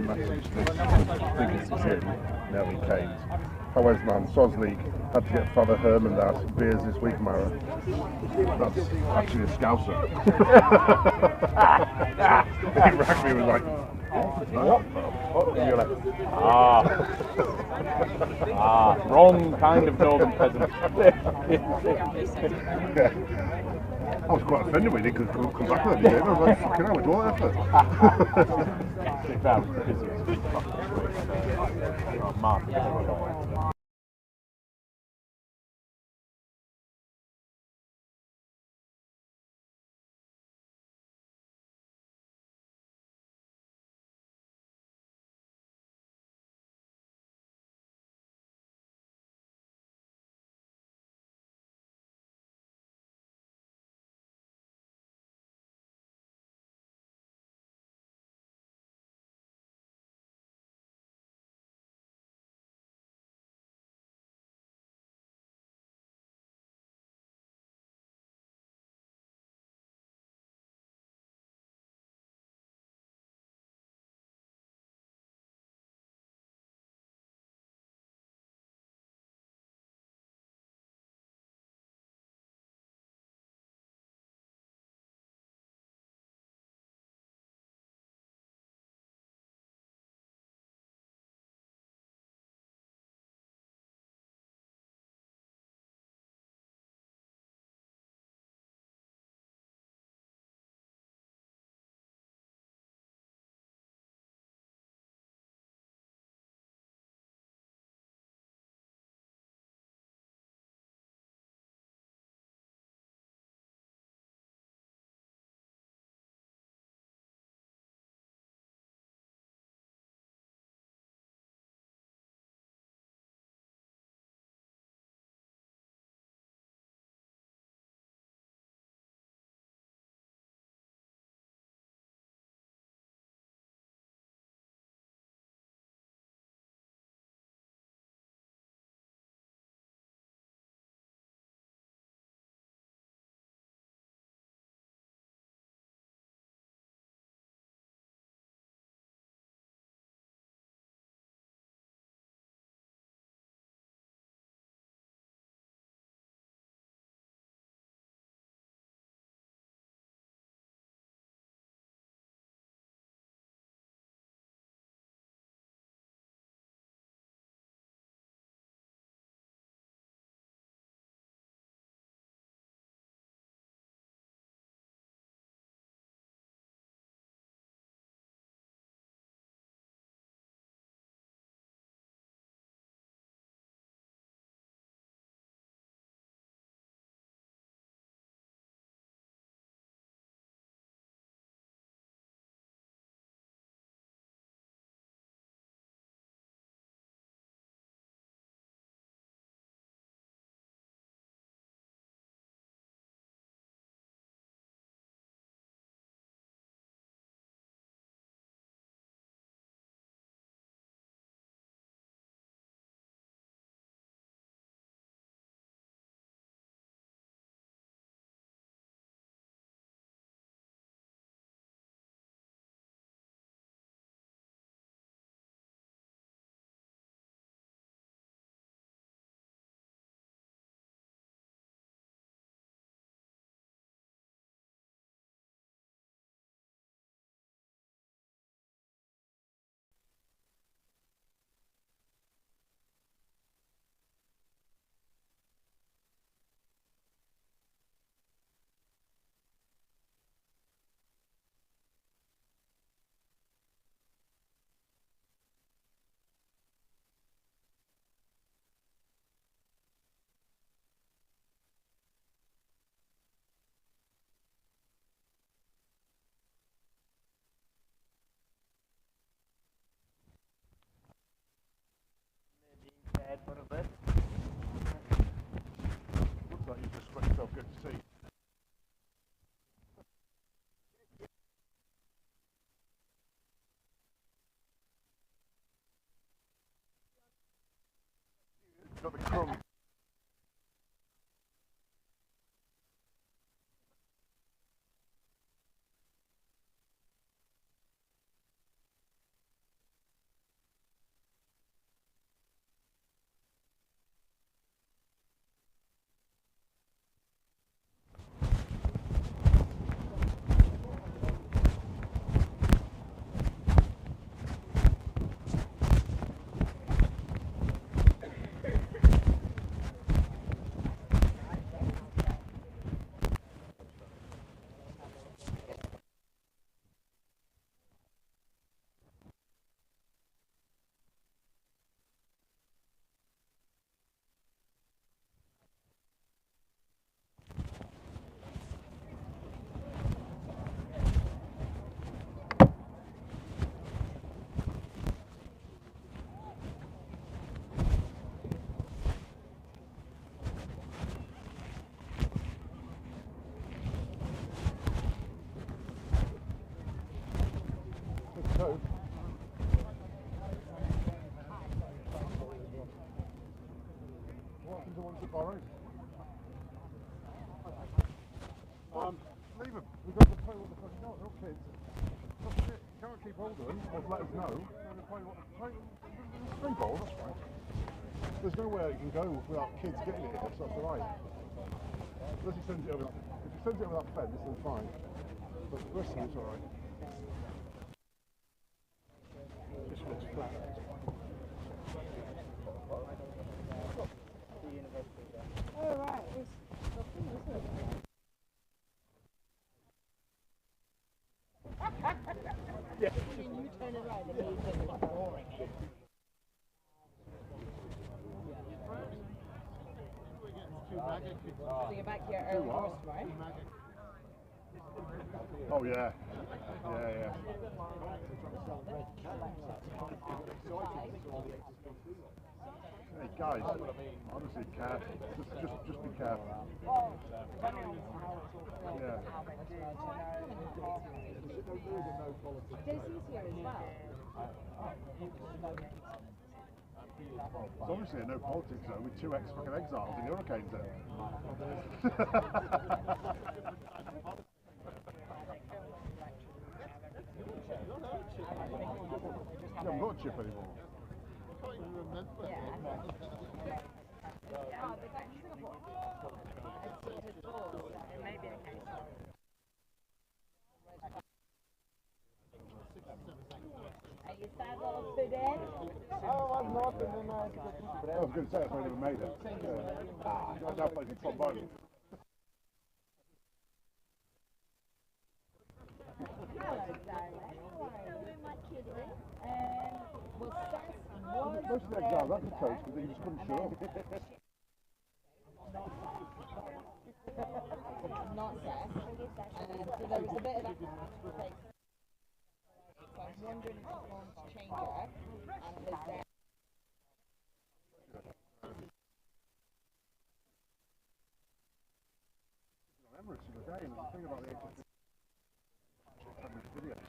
message that biggest is in, Nelly Keynes. However, man, Soz League had to get Father Hermandad beers this week, Mara. That's actually a Scouser. Rugby was like, what? And you're like, wrong kind of northern peasant. yeah. I was quite offended when he didn't come back with it. I was like, fucking hell, it's all effort. If that was busy as fuck this week, looks like you just got yourself good to see. Got the crumb. Alright. Leave them. We've got to play what the fucking know. They're all kids. That's it. You can't keep hold of them or let us know. They're play what play. Free ball, that's fine. There's nowhere you can go without kids getting it, so that's alright. Unless he sends it over that, if he sends it over that fence, then fine. But the rest of it's alright. This looks flat. Oh right, it's nothing, isn't it? Yeah. You turn it right and you turn it boring. So you're back here early doors tomorrow? Oh yeah. Yeah. Hey guys, honestly, careful. Just be careful. Yeah. Daisy's here as well. There's obviously no politics though, with 2 ex-fucking exiles in the Hurricanes there. You haven't got a chip anymore. Are you sad little pudding? Oh, I'm not, and then I was going to say, that's why I never made it. Now plays the trombone. Hello, darling. How are you, my kitty? Well, Seth Most of the exiles had the coach, but they just couldn't show up. Not Seth. So there was a bit of a like. So I was wondering if you wanted to change her, and it was there. Emirates in the day, and the thing about the HFP videos.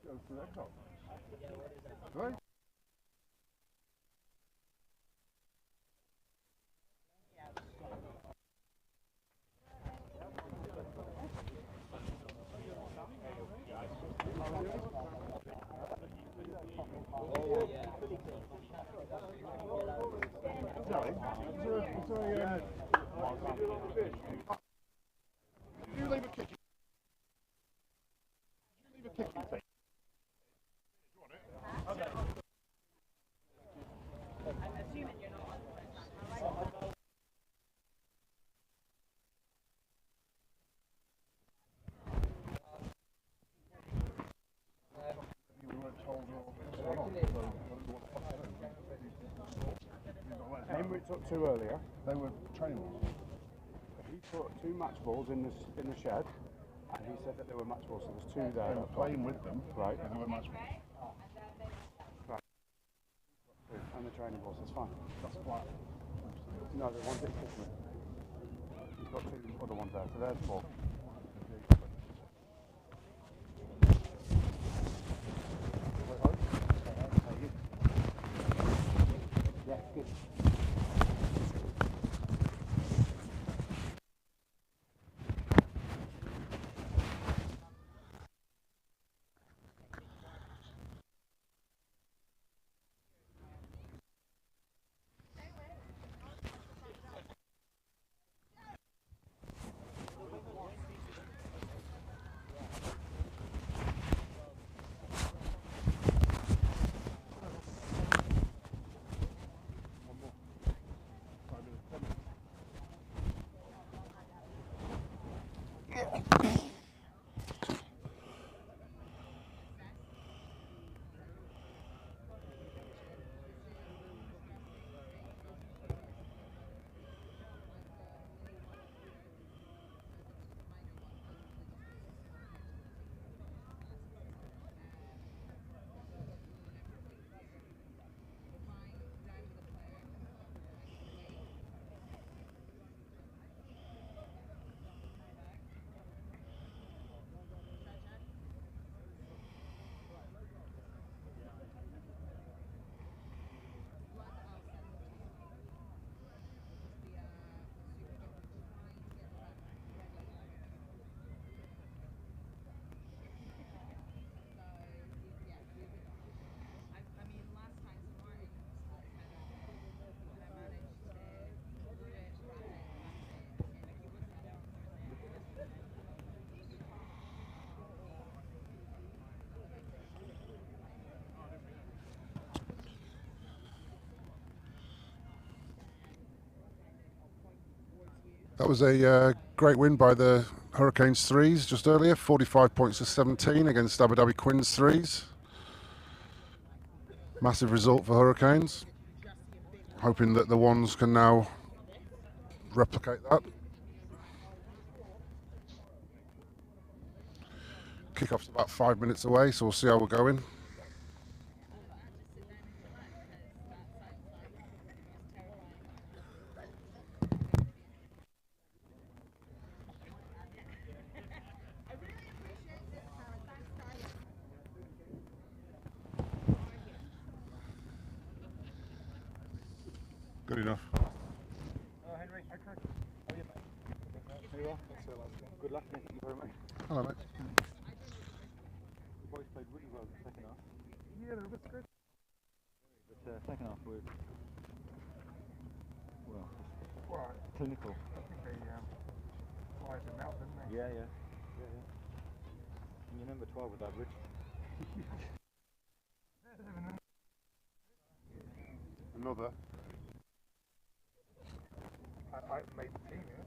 Goes to the exile. Right? Did you leave a kick? Did you leave a kick? I'm assuming you're not on. We weren't told Emirates took 2 earlier. they were training. He put 2 match balls in the shed, and he said that there were match balls, so there's 2 there. They were playing with them, Right. and they were match balls. And the training balls, that's fine. That's flat. No, the ones that he took me. He's got 2 other ones there, so there's 4. Yeah, good. That was a great win by the Hurricanes threes just earlier, 45 points to 17 against Abu Dhabi Quins threes. Massive result for Hurricanes. Hoping that the ones can now replicate that. Kickoff's about 5 minutes away, so we'll see how we're going. Good enough. Henry, okay. How are you, mate? There you are. Good luck, mate. Thank you very much. Hello, mate. The boys played really well in the second half. Yeah, they're a bit good. But second half was, well, Well, clinical. I think they fired them out, didn't they? Yeah. And your number 12 with that, Rich. Another. I made the team, yeah.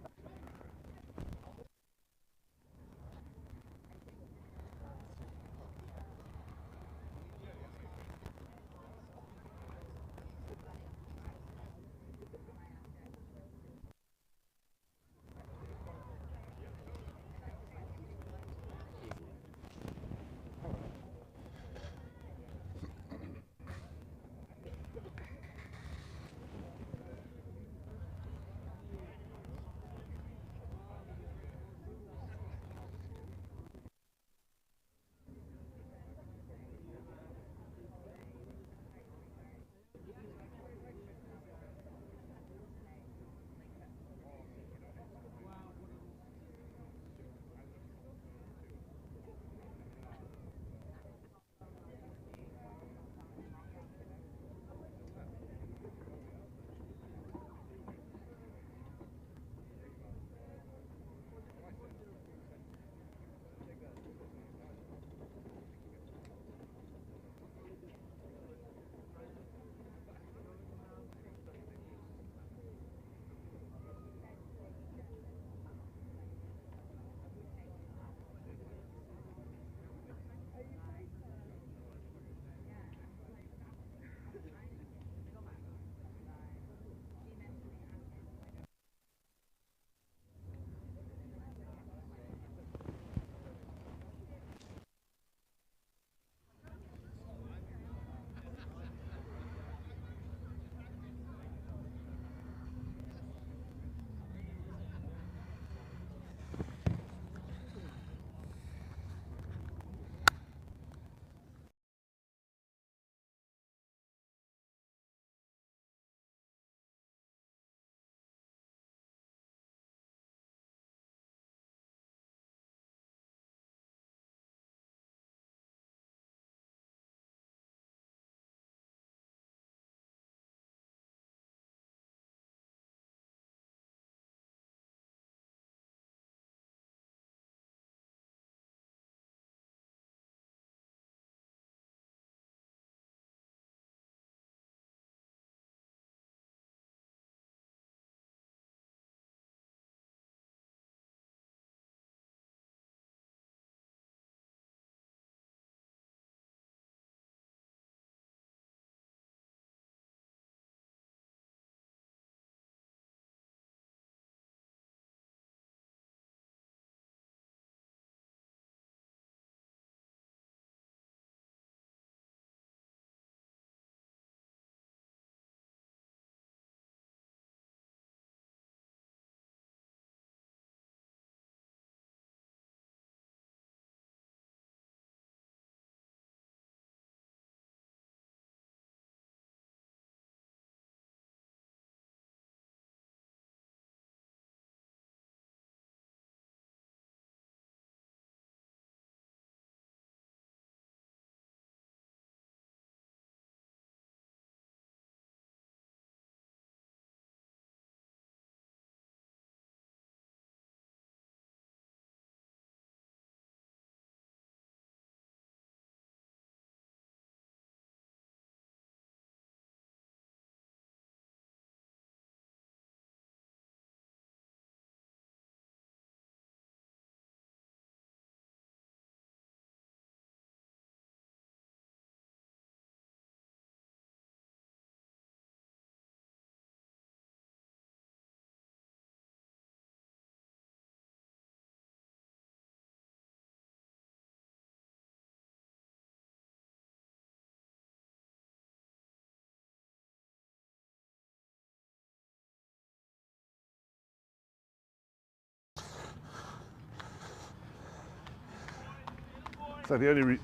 So the only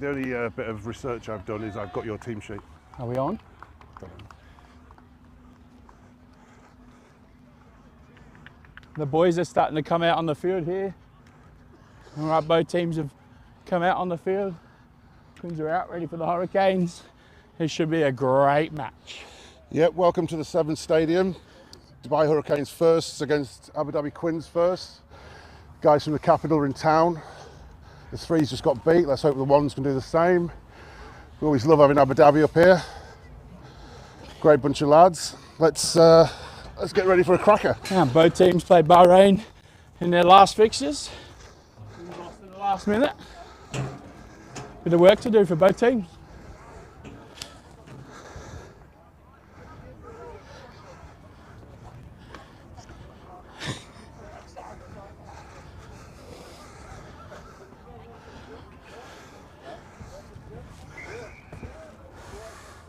bit of research I've done is I've got your team sheet. Are we on? The boys are starting to come out on the field here. All right, both teams have come out on the field. Quins are out ready for the Hurricanes. This should be a great match. Yep, welcome to the Sevens Stadium. Dubai Hurricanes first against Abu Dhabi Quins first. Guys from the capital are in town. The threes just got beat. Let's hope the ones can do the same. We always love having Abu Dhabi up here. Great bunch of lads. Let's get ready for a cracker. Yeah, both teams played Bahrain in their last fixtures. Lost in the last minute. Bit of work to do for both teams.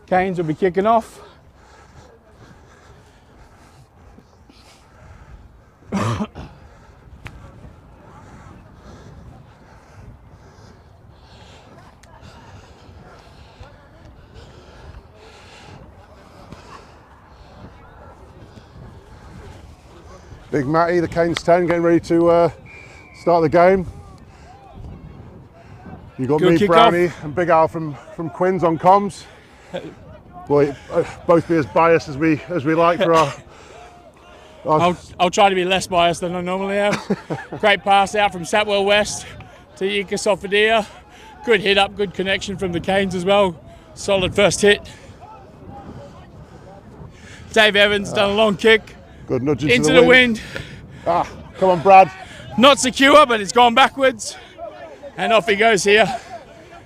Canes will be kicking off. Big Matty, the Canes 10, getting ready to start the game. You got Good me, kickoff. Brownie, and Big Al from Quins on comms. Boy, both be as biased as we like for our. I'll try to be less biased than I normally am. Great pass out from Satwell West to Ikasofadia. Good hit up, good connection from the Canes as well. Solid first hit. Dave Evans done a long kick. Good nudge into the wind. Ah, come on, Brad. Not secure, but it's gone backwards. And off he goes here.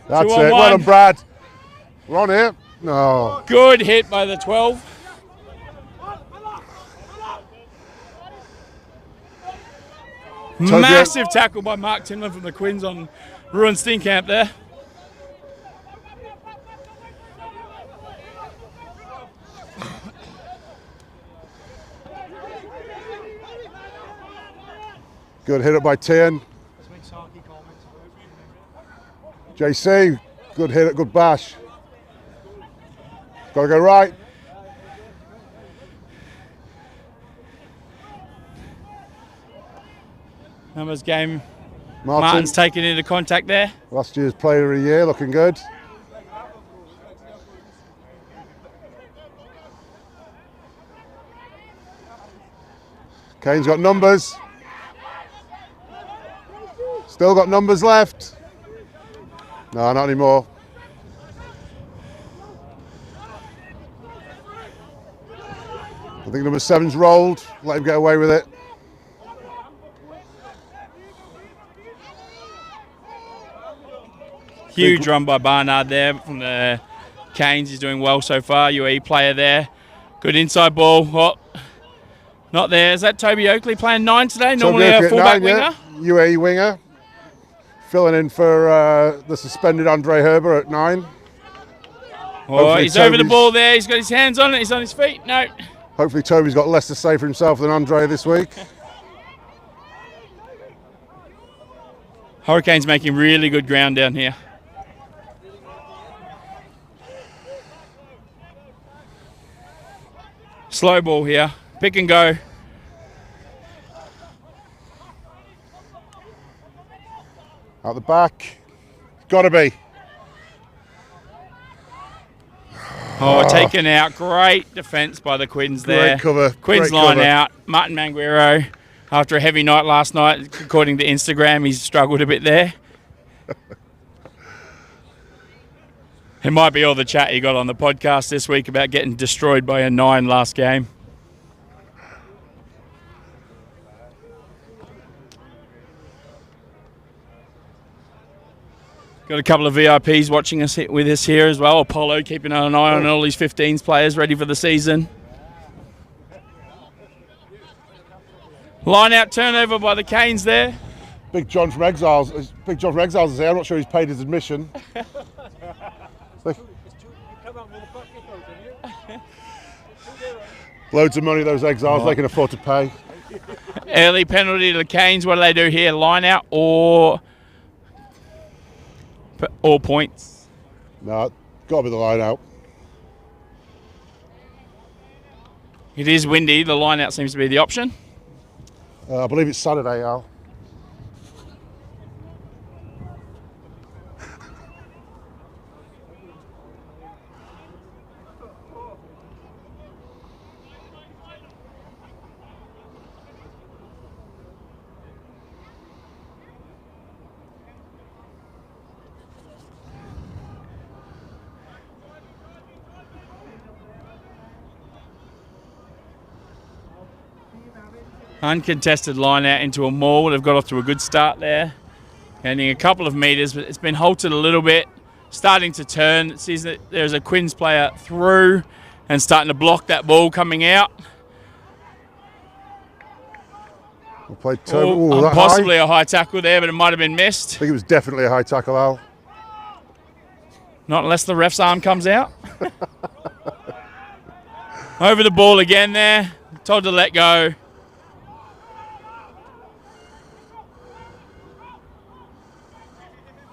That's 2-on-1. it. Well done, Brad. We're on here. No. Good hit by the 12. Massive tackle by Mark Tinlin from the Quins on Ruin Steenkamp there. Good hit up by Tian. JC, good hit, good bash. Got to go right. Numbers game. Martin's taken into contact there. Last year's player of the year, looking good. Kane's got numbers. Still got numbers left. No, not anymore. I think number 7's rolled. Let him get away with it. Huge run by Barnard there from the Canes. He's doing well so far. UAE player there. Good inside ball. Oh, not there. Is that Toby Oakley playing 9 today? Normally a fullback winger. Yeah. UAE winger. Filling in for the suspended Andre Herber at 9. Oh, he's over the ball there. He's got his hands on it. He's on his feet. No. Hopefully Toby's got less to say for himself than Andre this week. Hurricanes making really good ground down here. Slow ball here. Pick and go. Out the back. Gotta be. Oh, taken out. Great defence by the Quins there. Great cover. Quins line out. Martin Manguero, after a heavy night last night, according to Instagram, he's struggled a bit there. It might be all the chat he got on the podcast this week about getting destroyed by a 9 last game. Got a couple of VIPs watching us with us here as well. Apollo keeping an eye on all these 15s players ready for the season. Line out turnover by the Canes there. Big John from Exiles. Big John from Exiles is there. I'm not sure he's paid his admission. Loads of money those Exiles, they can afford to pay. Early penalty to the Canes. What do they do here? Line out or all points? No, got to be the line out. It is windy. The line out seems to be the option. I believe it's Saturday, Al. Uncontested line out into a maul. They've got off to a good start there. Gaining a couple of metres, but it's been halted a little bit. Starting to turn. It sees that there's a Quins player through and starting to block that ball coming out. We'll play turn. Ooh, that possibly high? a high tackle there, but it might have been missed. I think it was definitely a high tackle, Al. Not unless the ref's arm comes out. Over the ball again there. Told to let go.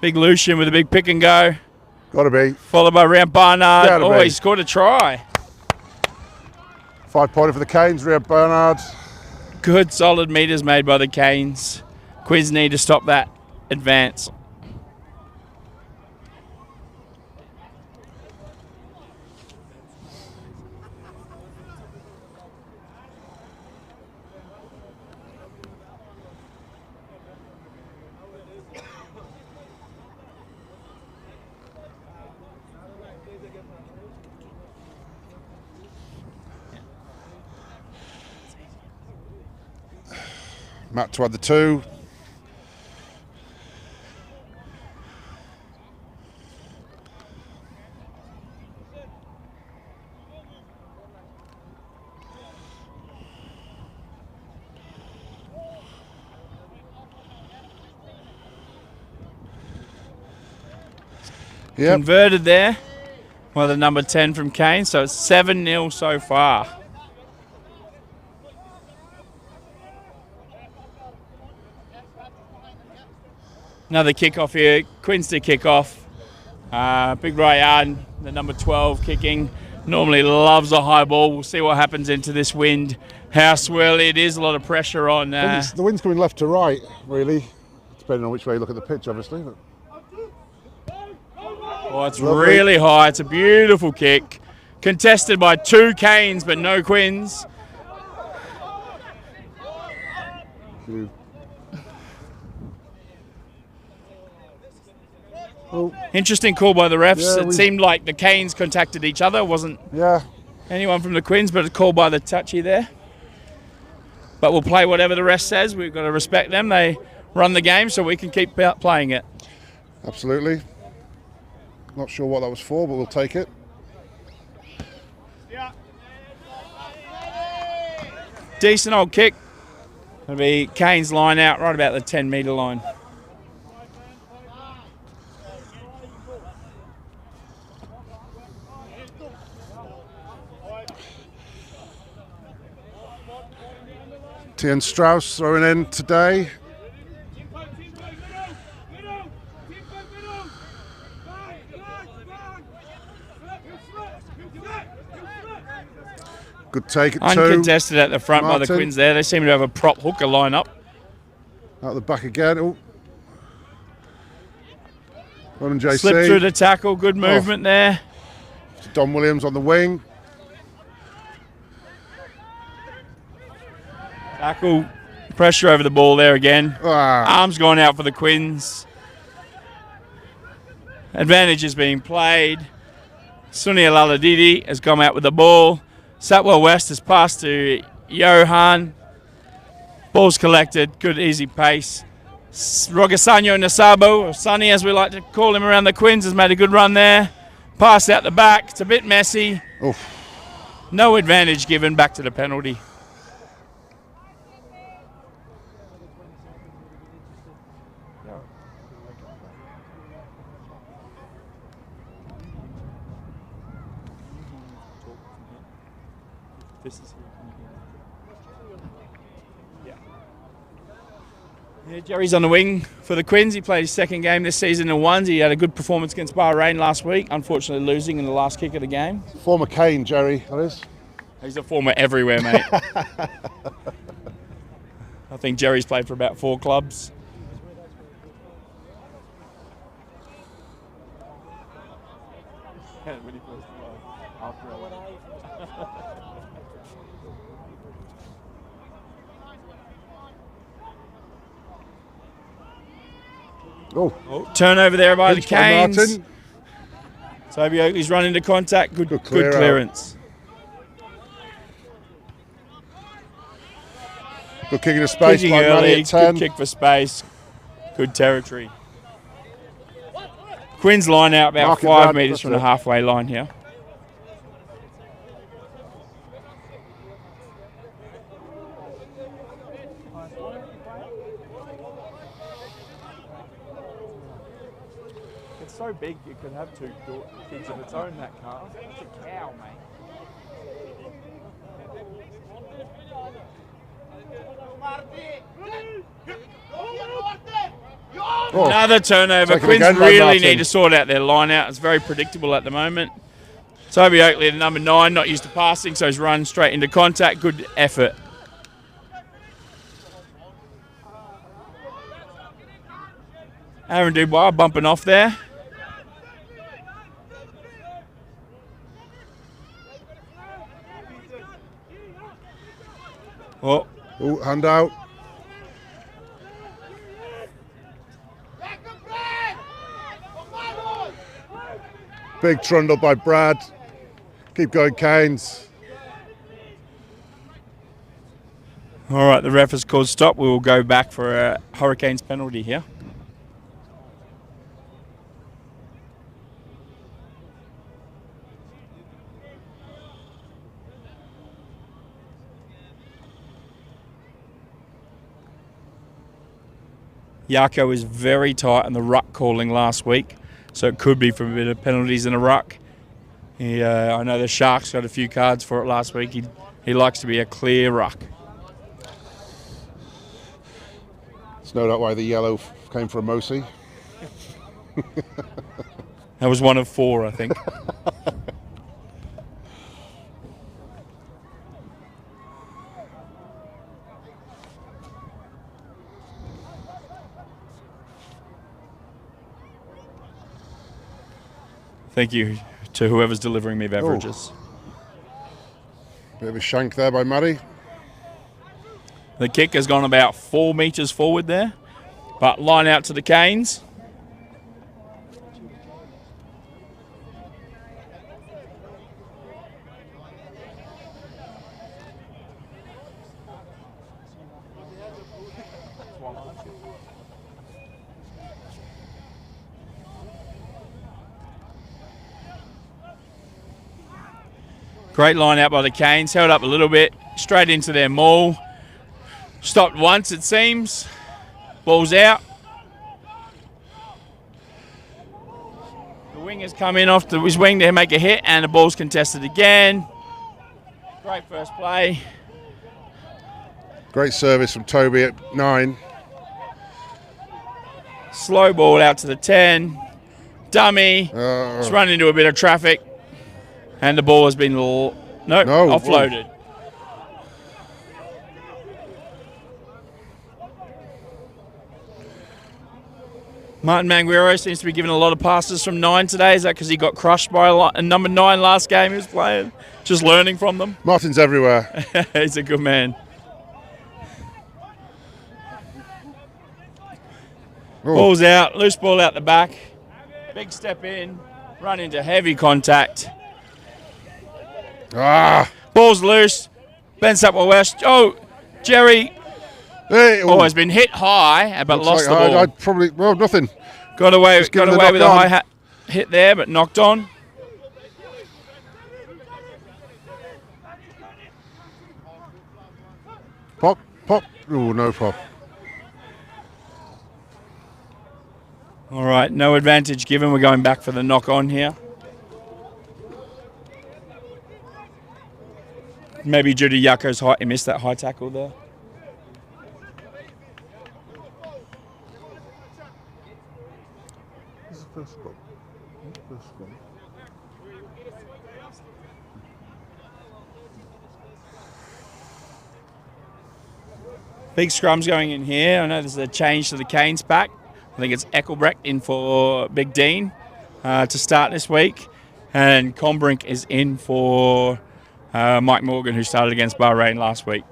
Big Lucian with a big pick and go. Gotta be. Followed by Rian Barnard. Gotta be. He scored a try. 5-pointer for the Canes, Rian Barnard. Good solid metres made by the Canes. Quins need to stop that advance. Matt to add the 2. Yep. Converted there by the number 10 from Kane, so it's 7-0 so far. Another kickoff here. Quins to kick off. Big Ryan, the number 12 kicking. Normally loves a high ball. We'll see what happens into this wind. How swirly it is. A lot of pressure on. The wind's coming left to right, really. Depending on which way you look at the pitch, obviously. But. Oh, it's really high. It's a beautiful kick. Contested by 2 Canes, but no Quins. Oh. Interesting call by the refs. Yeah, it seemed like the Canes contacted each other. It wasn't anyone from the Quins, but a call by the touchy there. But we'll play whatever the ref says. We've got to respect them. They run the game, so we can keep playing it. Absolutely. Not sure what that was for, but we'll take it. Decent old kick. It'll be Kane's line out right about the 10-metre line. Tian Strauss throwing in today. Good take at 2. Uncontested at the front by the Quins there. They seem to have a prop hooker line up. Out the back again. Oh. Roman JC. Slipped through the tackle. Good movement there. Don Williams on the wing. Tackle. Pressure over the ball there again. Ah. Arms going out for the Quins. Advantage is being played. Sunny Alaladidi has come out with the ball. Satwell West has passed to Johan. Ball's collected. Good, easy pace. Rogasanyo Nasabo, or Sunny as we like to call him around the Quins, has made a good run there. Pass out the back. It's a bit messy. Oof. No advantage given. Back to the penalty. Yeah, Jerry's on the wing for the Quins. He played his second game this season in ones. He had a good performance against Bahrain last week, unfortunately losing in the last kick of the game. Former Kane, Jerry, that is. He's a former everywhere, mate. I think Jerry's played for about 4 clubs. Oh, Turnover there by the pinch by Canes. Martin. Toby Oakley's run into contact. Good clear out. clearance. Good kick into space Kicking by Manny early, at 10. good kick for space. Good territory. Quins line out about Mark it 5 round, metres that's from the it. halfway line here. It's so big you could have 2 kids of its own, that car. It's a cow, mate. Oh, Another turnover. taken Quins again by really Martin. need to sort out their line out. It's very predictable at the moment. Toby Oakley at number 9, not used to passing, so he's run straight into contact. Good effort. Aaron Dubois bumping off there. Oh, hand out. Big trundle by Brad. Keep going, Canes. all right, the ref has called stop. We will go back for a Hurricanes penalty here. Yarko is very tight on the ruck calling last week, so it could be from a bit of penalties in a ruck. I know the Sharks got a few cards for it last week. He likes to be a clear ruck. It's no doubt why the yellow came from Mosi. That was one of 4, I think. Thank you to whoever's delivering me beverages. Bit of a shank there by Murray. The kick has gone about 4 metres forward there, but line out to the Canes. Great line out by the Canes, held up a little bit, straight into their maul. Stopped once, it seems. Ball's out. The winger's come in off his wing to make a hit, and the ball's contested again. Great first play. Great service from Toby at 9. Slow ball out to the 10. Dummy. It's run into a bit of traffic. And the ball has been offloaded. Martin Manguero seems to be giving a lot of passes from 9 today. Is that because he got crushed by number 9 last game he was playing? Just learning from them? Martin's everywhere. He's a good man. Oh. Ball's out, loose ball out the back. Big step in, run into heavy contact. Ball's loose. Ben Sapwell West. Oh, Jerry. Hey, Has been hit high, but lost the ball. I'd probably, nothing. Got away with a on. high hit there, but knocked on. Pop. Oh, no pop. All right, no advantage given. We're going back for the knock on here. Maybe due to Yako's height, he missed that high tackle there. this one? What's this one? Big scrums going in here. I know there's a change to the Canes pack. I think it's Eckelbrecht in for Big Dean to start this week. And Combrink is in for Mike Morgan, who started against Bahrain last week.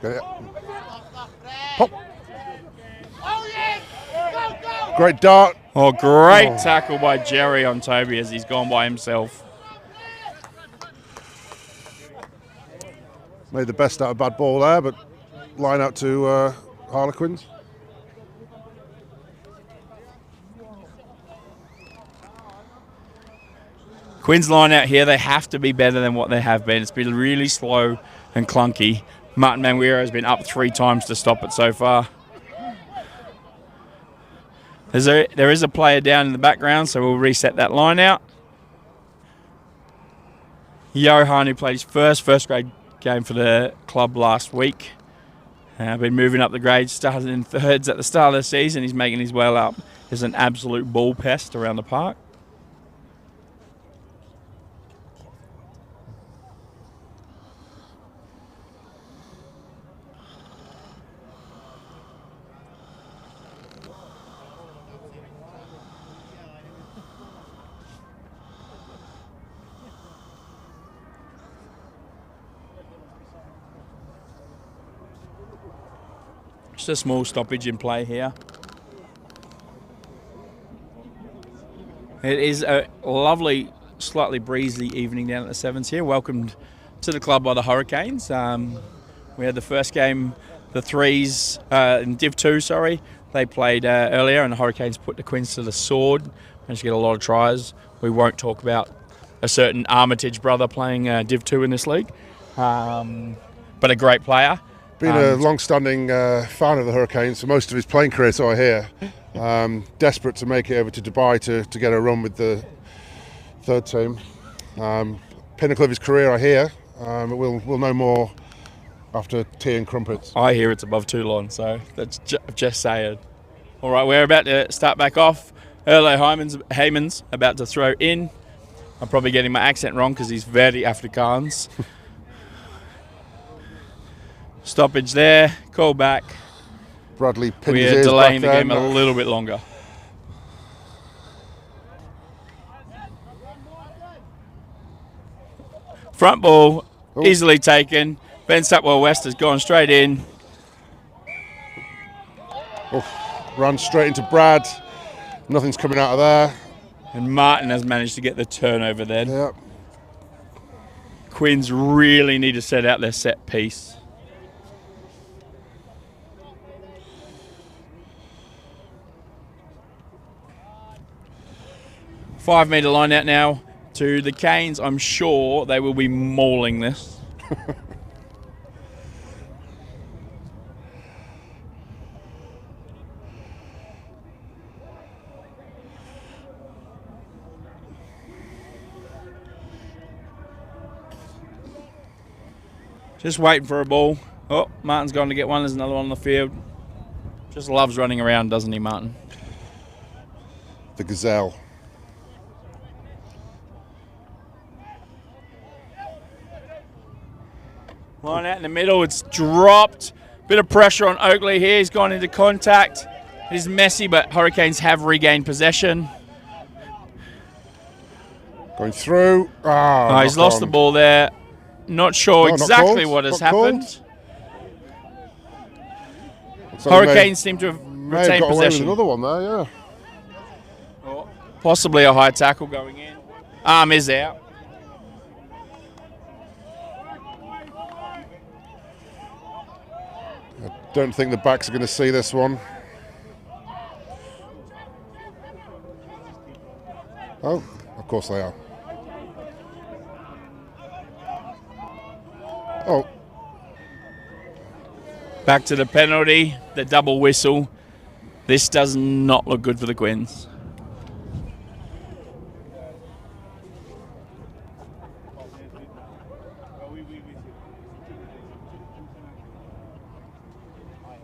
Get it. Pop. Great dart. Oh, great tackle by Jerry on Toby as he's gone by himself. Made the best out of bad ball there, but line out to Harlequins. Quins line out here, they have to be better than what they have been. It's been really slow and clunky. Martin Manguiro has been up 3 times to stop it so far. There is a player down in the background, so we'll reset that line out. Johan, who played his first grade game for the club last week. Been moving up the grades, started in 3rds at the start of the season. He's making his way up. He's an absolute ball pest around the park. Just a small stoppage in play here. It is a lovely, slightly breezy evening down at the Sevens here. Welcomed to the club by the Hurricanes. We had the first game, the threes in Div 2, sorry. They played earlier and the Hurricanes put the Quins to the sword. Managed to get a lot of tries. We won't talk about a certain Armitage brother playing Div 2 in this league, but a great player. Been a long-standing fan of the Hurricanes for most of his playing career, so I hear. Desperate to make it over to Dubai to get a run with the 3rd team. Pinnacle of his career, I hear. We'll know more after tea and crumpets. I hear it's above Toulon, so that's just saying. All right, we're about to start back off. Erlo Heyman's about to throw in. I'm probably getting my accent wrong because he's very Afrikaans. Stoppage there, call back. Bradley pinned his We're ears delaying back the game then. a little bit longer. Front ball, easily taken. Ben Sutwell West has gone straight in. Ran straight into Brad. Nothing's coming out of there. And Martin has managed to get the turnover then. Yep. Quins really need to set out their set piece. 5 metre line out now to the Canes. I'm sure they will be mauling this. Just waiting for a ball. Oh, Martin's gone to get one. There's another one on the field. Just loves running around, doesn't he, Martin? The gazelle. Line out in the middle, it's dropped. Bit of pressure on Oakley here. He's gone into contact. It is messy, but Hurricanes have regained possession. Going through. He's lost the ball there. Not sure exactly what has happened. Hurricanes seem to have retained got away with possession. another one there, yeah. Possibly a high tackle going in. Arm is out. Don't think the backs are going to see this one. Oh, of course they are. Oh. Back to the penalty, the double whistle. This does not look good for the Quins.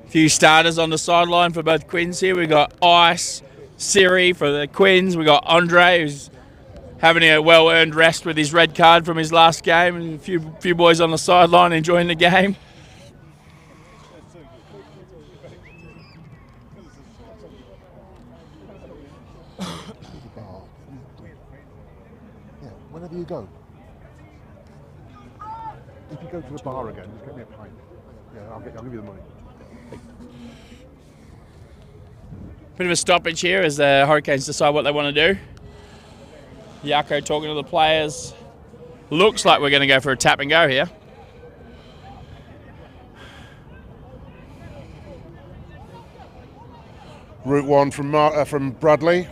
Few starters on the sideline for both Quins here. We've got Ice, Siri for the Quins. We've got Andre, who's having a well-earned rest with his red card from his last game. And a few boys on the sideline enjoying the game. Yeah, whenever you go. If you go to the bar again, just get me a pint. Yeah, I'll give you the money. Bit of a stoppage here as the Hurricanes decide what they want to do. Yako talking to the players. Looks like we're going to go for a tap and go here. Route 1 from Bradley.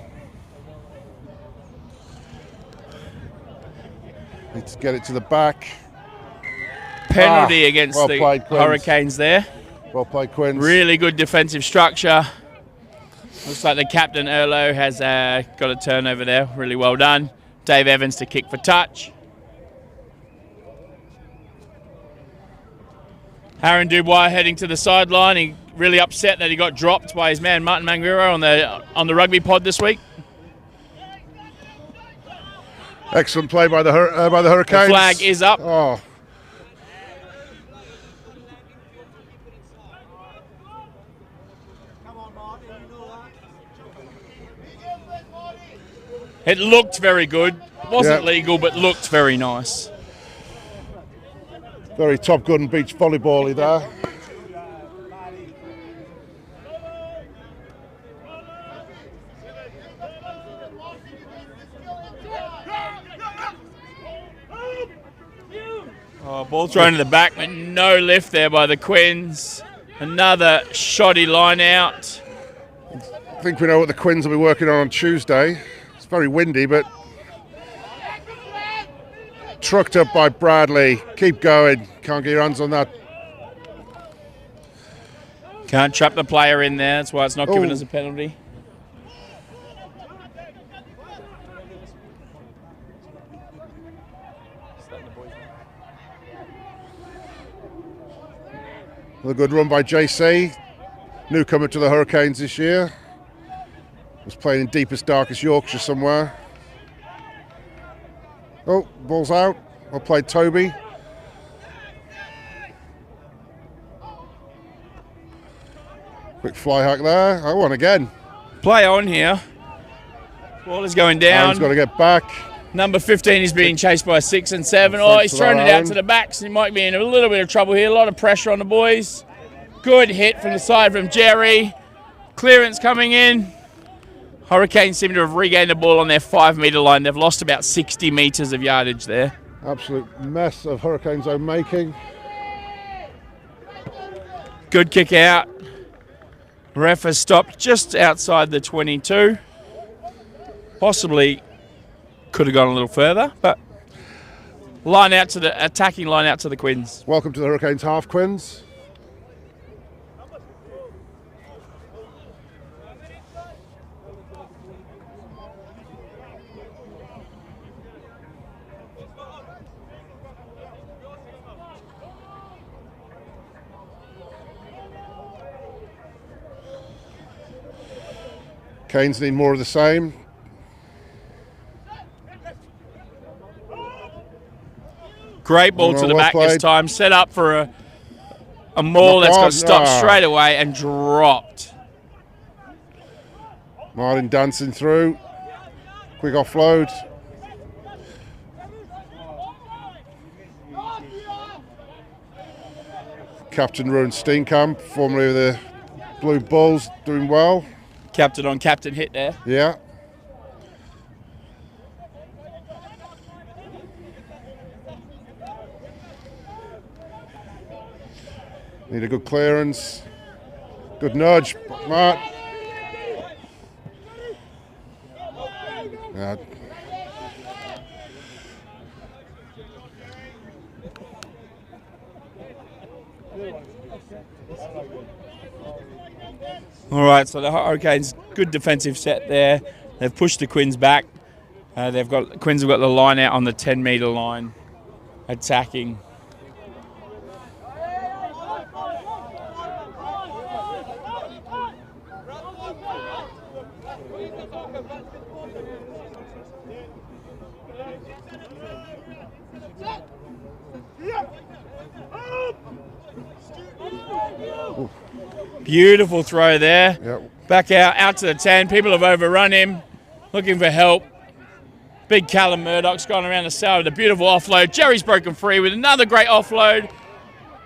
Need to get it to the back. Penalty against well the played, Quins. Hurricanes there. Well played, Quins. Really good defensive structure. Looks like the captain, Erlo, has got a turnover there. Really well done. Dave Evans to kick for touch. Aaron Dubois heading to the sideline. He really upset that he got dropped by his man Martin Mangiro on the rugby pod this week. Excellent play by the Hurricanes. The flag is up. Oh. It looked very good. Wasn't Yeah. legal, but looked very nice. Very Top Gun beach volleyball-y there. Oh, ball thrown to the back, but no lift there by the Quins. Another shoddy line out. I think we know what the Quins will be working on Tuesday. It's very windy, but trucked up by Bradley. Keep going. Can't get your hands on that. Can't trap the player in there. That's why it's not given Oh. as a penalty. Another good run by JC. Newcomer to the Hurricanes this year. Was playing in deepest, darkest Yorkshire somewhere. Oh, ball's out. Well played, Toby. Quick fly hack there. Oh, one again. Play on here. Ball is going down. He's got to get back. Number 15 is being chased by 6 and 7. Thanks Oh, he's for thrown that, it out Aaron. to the back, so he might be in a little bit of trouble here. A lot of pressure on the boys. Good hit from the side from Jerry. Clearance coming in. Hurricanes seem to have regained the ball on their 5-metre line. They've lost about 60 metres of yardage there. Absolute mess of Hurricanes own making. Good kick out. Ref has stopped just outside the 22. Possibly could have gone a little further, but attacking line out to the Quins. Welcome to the Hurricanes half, Quins. Canes need more of the same. Great ball to the Well back this played. time. Set up for a maul Knock that's on. got stopped Ah. straight away and dropped. Martin dancing through. Quick offload. Captain Rowan Steenkamp, formerly of the Blue Bulls, doing well. Captain on captain hit there. Yeah. Need a good clearance. Good nudge, Matt. Yeah. All right, so the Hurricanes, good defensive set there. They've pushed the Quins back. Quins have got the line out on the 10-metre line, attacking. Beautiful throw there. Yep. Back out to the 10. People have overrun him, looking for help. Big Callum Murdoch's gone around the side with a beautiful offload. Jerry's broken free with another great offload.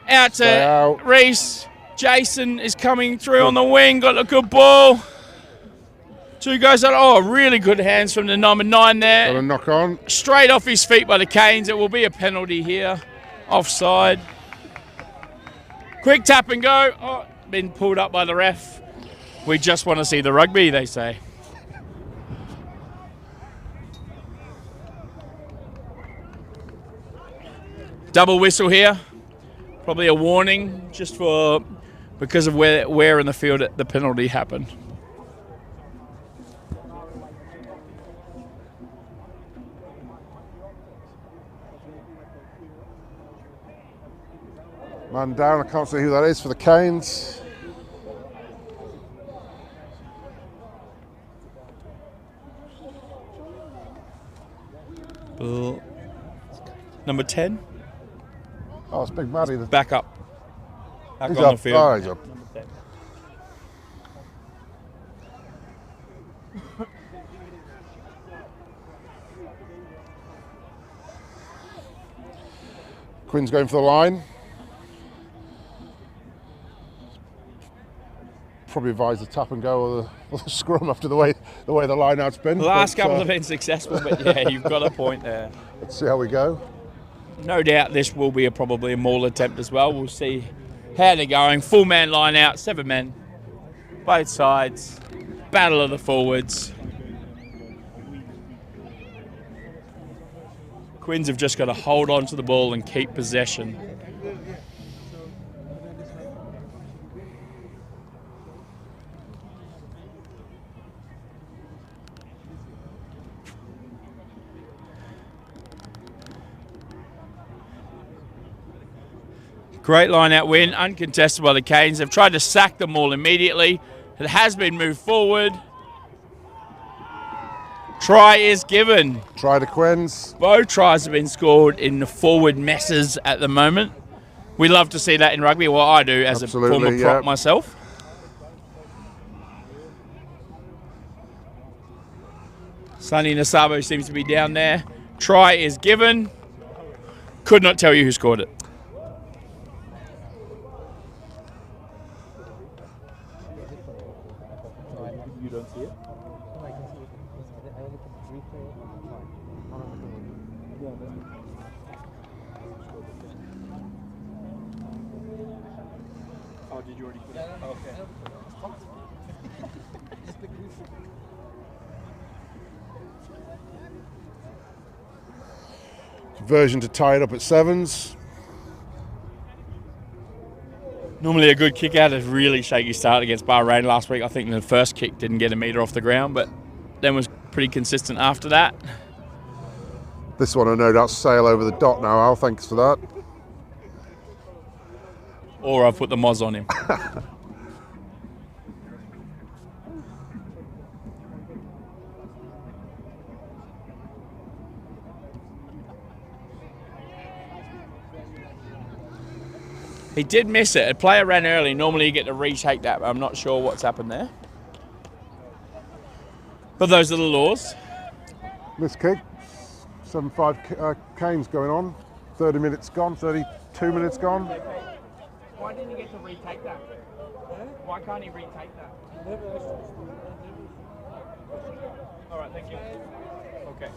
Out to Reese. Jason is coming through on the wing. Got a good ball. Two goes on. Oh, really good hands from the number 9 there. Got a knock on. Straight off his feet by the Canes. It will be a penalty here. Offside. Quick tap and go. Oh, been pulled up by the ref. We just want to see the rugby, they say. Double whistle here. Probably a warning just because of where in the field the penalty happened. Man down, I can't see who that is for the Canes. Number 10. Oh, it's Big Matty. Back up. Back He's on up. the field. Oh, he's up. Quinn's going for the line. Probably advise the tap and go or the scrum after the way the line out's been. The last couple have been successful, but yeah, you've got a point there. Let's see how we go. No doubt this will be probably a maul attempt as well. We'll see how they're going. Full man line out, 7 men. Both sides. Battle of the forwards. Quins have just got to hold on to the ball and keep possession. Great line-out win, uncontested by the Canes. They've tried to sack them all immediately. It has been moved forward. Try is given. Try to Quins. Both tries have been scored in the forward messes at the moment. We love to see that in rugby. Well, I do as Absolutely, a former prop myself. Sonny Nasabo seems to be down there. Try is given. Could not tell you who scored it. You don't see it? Oh, did you already put it? Okay. Conversion to tie it up at 7s. Normally a good kick out. A really shaky start against Bahrain last week. I think the first kick didn't get a metre off the ground, but then was pretty consistent after that. This one I know that's sail over the dot now, Al. Thanks for that. Or I've put the Moz on him. He did miss it. A player ran early. Normally you get to retake that, but I'm not sure what's happened there. But those are the laws. Missed kick. 7-5 Canes going on. 30 minutes gone, 32 minutes gone. Why didn't he get to retake that? Why can't he retake that? All right, thank you. Okay.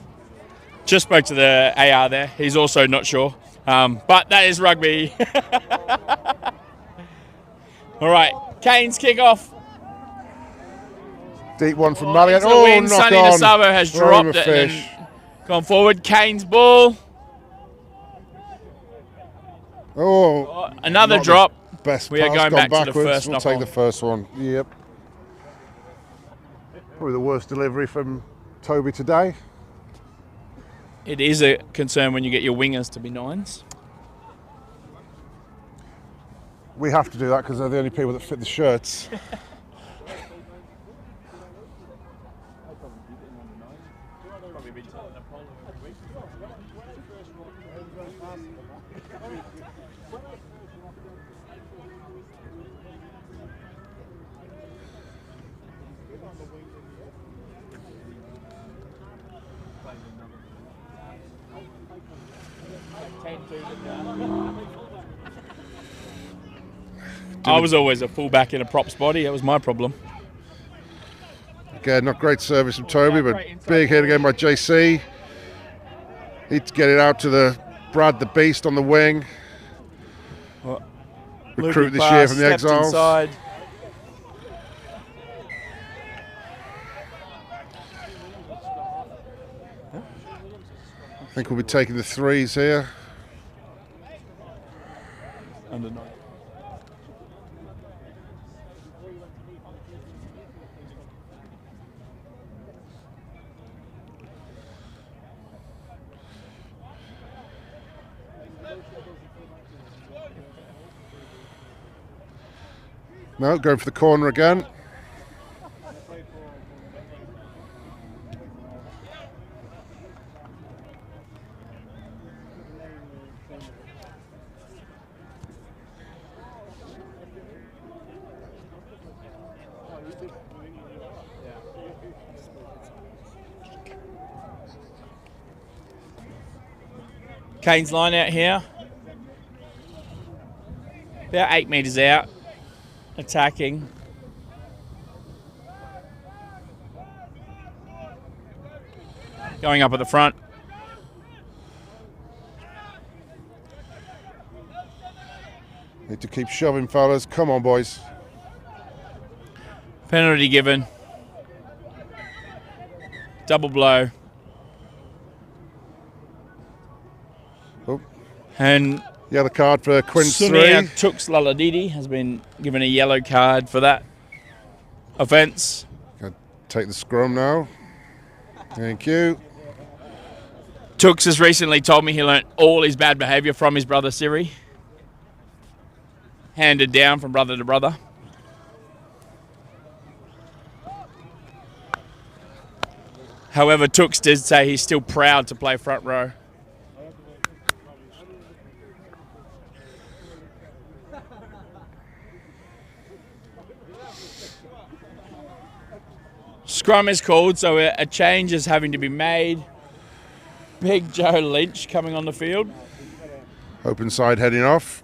Just spoke to the AR there. He's also not sure. But that is rugby. All right, Canes kick off. Deep one from Malian. Oh, knock Sonny on. Nasabo has dropped it and gone forward. Canes ball. Oh, Another drop. best We are pass going gone back to the backwards. first We'll knock take on. the first one. Yep. Probably the worst delivery from Toby today. It is a concern when you get your wingers to be 9s. We have to do that because they're the only people that fit the shirts. I was always a fullback in a props body. That was my problem. Again, not great service from Toby, but big hit again by JC. Need to get it out to the Brad the Beast on the wing. Recruit this year from the Exiles. Inside. I think we'll be taking the 3s here. Under 9. No, going for the corner again. Kane's line out here. About 8 metres out. Attacking. Going up at the front. Need to keep shoving, fellas. Come on, boys. Penalty given. Double blow. Oh. And Yellow card for Quince 3. Sunia Tux Laladidi has been given a yellow card for that offence. Gonna take the scrum now. Thank you. Tux has recently told me he learnt all his bad behaviour from his brother Siri. Handed down from brother to brother. However, Tux did say he's still proud to play front row. Scrum is called, so a change is having to be made. Big Joe Lynch coming on the field. Open side heading off.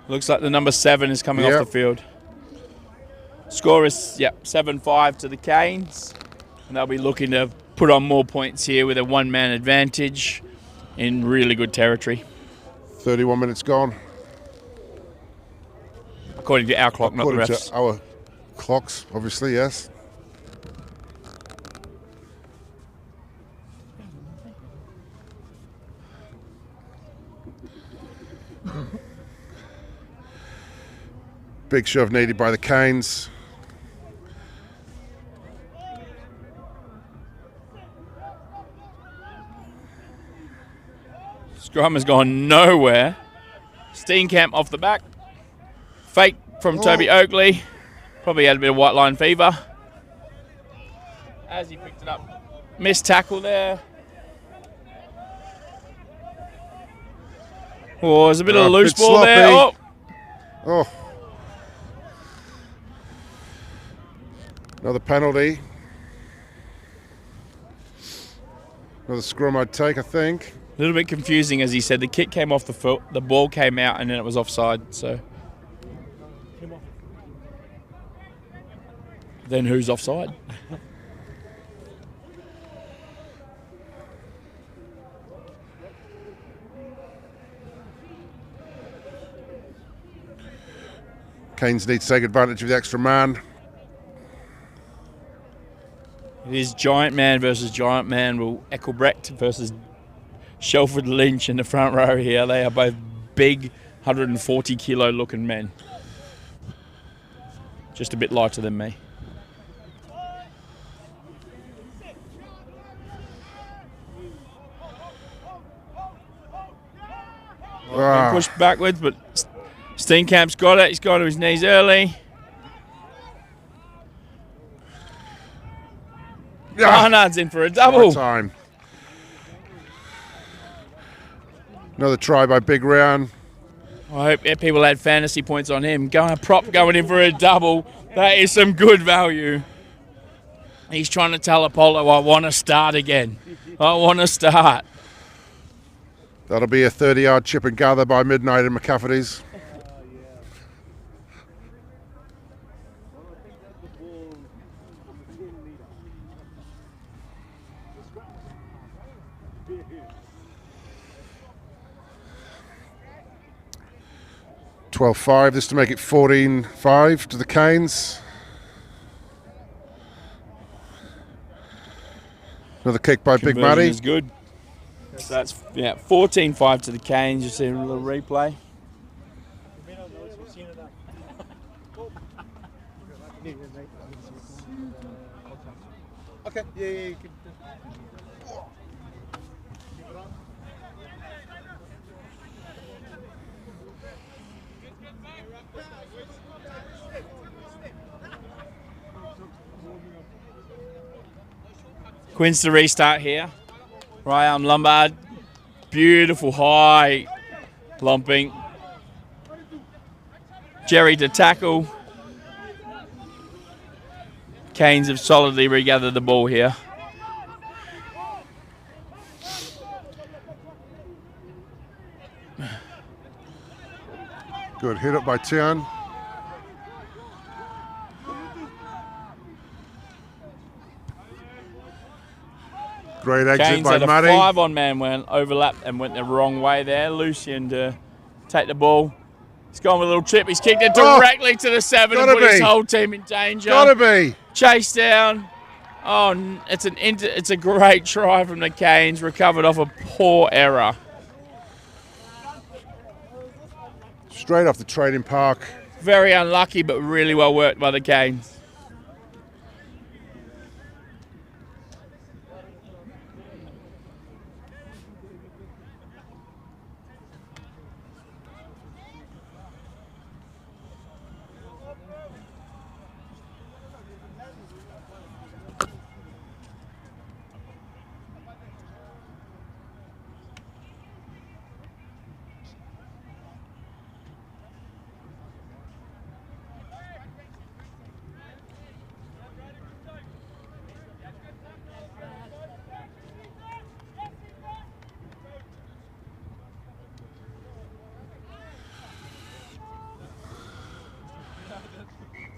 Looks like the number 7 is coming off the field. Score is 7-5 to the Canes. And they'll be looking to put on more points here with a one-man advantage in really good territory. 31 minutes gone. According to our clock, not the According refs. to our clocks, obviously, yes. Big shove needed by the Canes. Scrum has gone nowhere. Steenkamp off the back. Fake from Toby Oakley. Probably had a bit of white line fever. As he picked it up. Missed tackle there. Oh, there's a bit of a loose ball there. Oh. Oh. Another penalty. Another scrum I'd take, I think. A little bit confusing, as he said. The kick came off the foot, the ball came out, and then it was offside. So, then who's offside? Canes need to take advantage of the extra man. It is giant man versus giant man. Will Eckelbrecht versus Shelford Lynch in the front row here. They are both big 140 kilo looking men. Just a bit lighter than me. Been pushed backwards, but Steenkamp's got it. He's gone to his knees early. Barnard's in for a double. Time. Another try by Big Round. I hope people had fantasy points on him. Prop going in for a double. That is some good value. He's trying to tell Apollo, I want to start again. I want to start. That'll be a 30-yard chip and gather by midnight in McCafferty's. (12-5), this to make it 14-5 to the Canes. Another kick by Big Matty. Is good. So that's 14-5 to the Canes. You see a little replay. Okay, yeah, you can. Quins to restart here. Right arm Lombard. Beautiful high lumping. Jerry to tackle. Canes have solidly regathered the ball here. Good hit up by Tian. Great exit Canes by had a Matty. 5-on-man went overlapped and went the wrong way there. Lucian to take the ball. He's gone with a little chip. He's kicked it directly to the 7 and put his whole team in danger. Gotta be. Chase down. Oh, it's a great try from the Canes. Recovered off a poor error. Straight off the training park. Very unlucky, but really well worked by the Canes.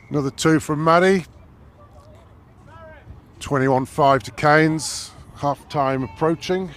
Another 2 from Matty. 21-5 to Canes. Half time approaching.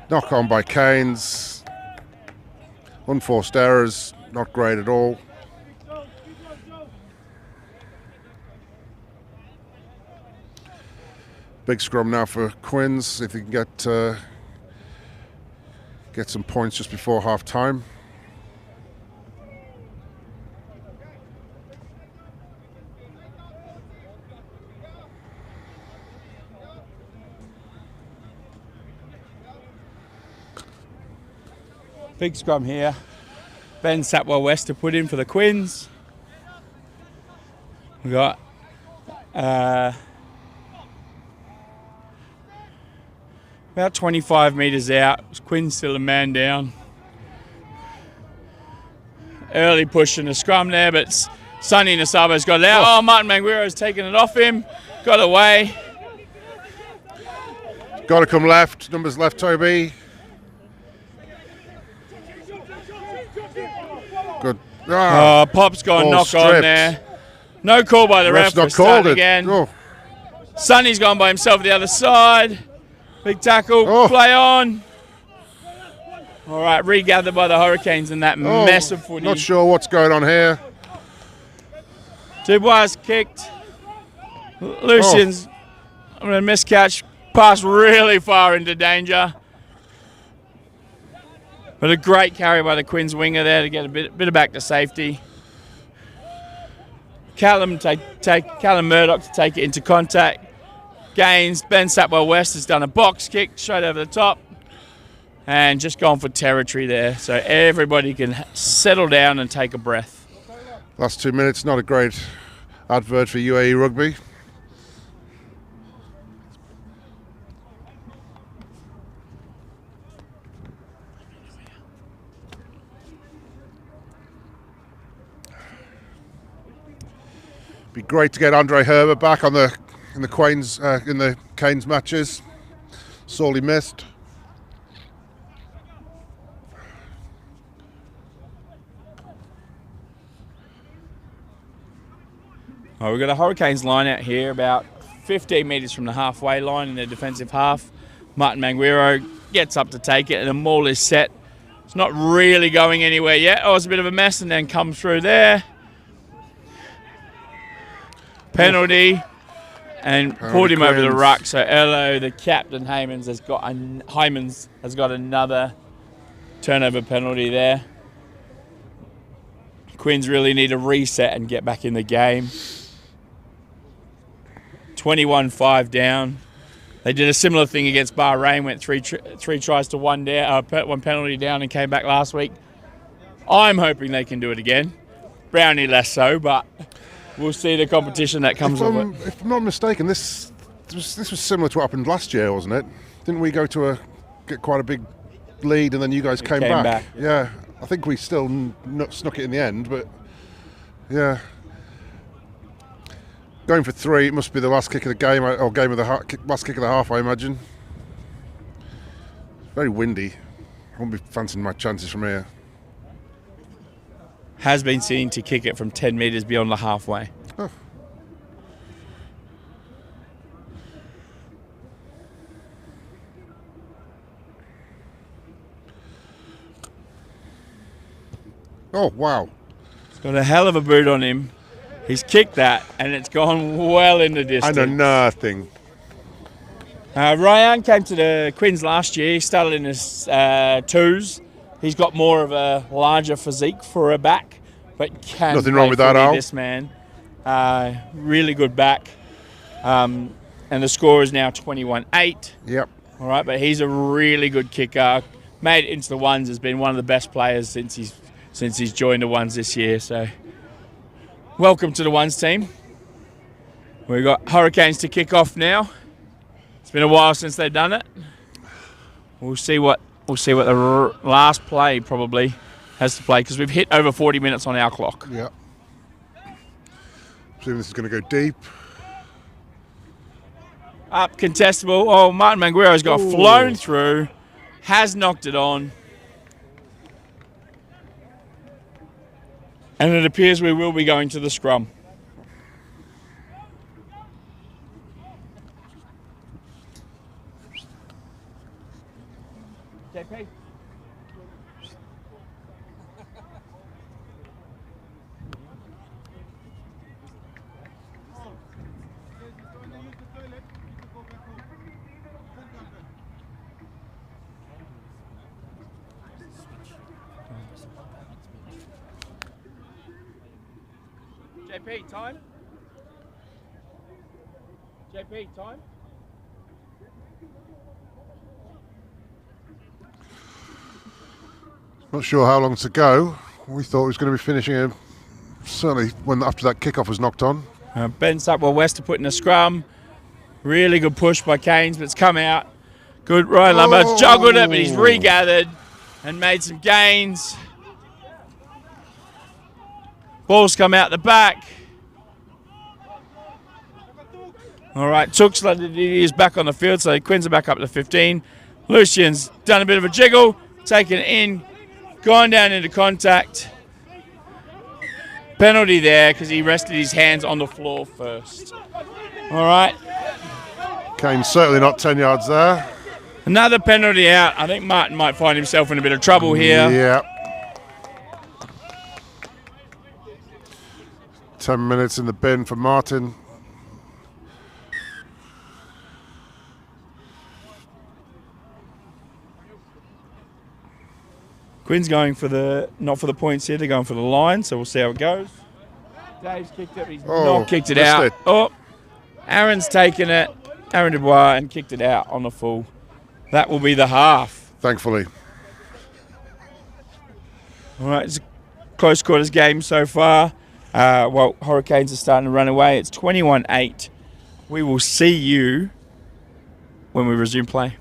Knock on by Canes. Unforced errors, not great at all. Big scrum now for Quins, if he can get some points just before half time. Big scrum here. Ben Sapwell West to put in for the Quins. We got about 25 metres out. Quins still a man down. Early push in the scrum there, but Sonny Nasabo's got it out. Oh, Martin Manguiro's taken it off him. got away. Got to come left. Numbers left, Toby. Good. Ah, Oh, Pop's got a ball knock on stripped. there. No call by the ref. Ref's not called it. Again. Oh. Sonny's gone by himself the other side. Big tackle. Oh. Play on. All right, regathered by the Hurricanes in that mess of footy. Not sure what's going on here. Dubois kicked. Lucian's on a miscatch. Pass really far into danger. But a great carry by the Quins winger there to get a bit of back to safety. Callum Murdoch to take it into contact. Gains. Ben Sapwell-West has done a box kick straight over the top. And just gone for territory there. So everybody can settle down and take a breath. Last 2 minutes, not a great advert for UAE Rugby. Be great to get Andre Herbert back on in the Canes matches. Sorely missed. Oh, we've got a Hurricanes line out here about 15 metres from the halfway line in their defensive half. Martin Manguero gets up to take it and the maul is set. It's not really going anywhere yet. Oh, it's a bit of a mess and then comes through there. Penalty and pulled him over the ruck. So Erlo, the captain, Heymans has got another turnover penalty there. Quins really need a reset and get back in the game. 21-5 down. They did a similar thing against Bahrain, went three tries to one penalty down and came back last week. I'm hoping they can do it again. Brownie less so, but we'll see the competition that comes with it. If I'm not mistaken, this was similar to what happened last year, wasn't it? Didn't we go to get quite a big lead and then you guys came back? Yeah, I think we still snuck it in the end, but yeah. Going for 3, it must be the last kick of the game, or last kick of the half, I imagine. Very windy. I won't be fancying my chances from here. Has been seen to kick it from 10 metres beyond the halfway. Oh. Oh, wow. He's got a hell of a boot on him. He's kicked that, and it's gone well in the distance. I know nothing. Ryan came to the Quins last year. He started in his 2s. He's got more of a larger physique for a back, but can nothing wrong with that, Al. This man, really good back, and the score is now 21-8. Yep. All right, but he's a really good kicker. Made it into the ones. Has been one of the best players since he's joined the ones this year. So. Welcome to the ones team. We've got Hurricanes to kick off now. It's been a while since they've done it. We'll see what the last play probably has to play because we've hit over 40 minutes on our clock. Yeah. Assuming this is going to go deep. Up contestable. Oh, Martin Manguero's got flown through, has knocked it on. And it appears we will be going to the scrum. JP. JP, time? JP, time? Not sure how long to go. We thought it was going to be finishing certainly after that kickoff was knocked on. Ben Sapwell-West to put in a scrum. Really good push by Canes, but it's come out. Good. Ryan Lambert's juggled it, but he's regathered and made some gains. Ball's come out the back. All right, Tooks is back on the field, so Quins are back up to 15. Lucian's done a bit of a jiggle, taken it in, gone down into contact. Penalty there because he rested his hands on the floor first. All right. Kane's certainly not 10 yards there. Another penalty out. I think Martin might find himself in a bit of trouble here. Yeah. 10 minutes in the bin for Martin. Quinn's going for not for the points here, they're going for the line, so we'll see how it goes. Dave's kicked it, but he's not kicked it out. Oh, Aaron's taken it, Aaron Dubois, and kicked it out on the full. That will be the half. Thankfully. All right, it's a close quarters game so far. Well, Hurricanes are starting to run away. It's 21-8. We will see you when we resume play.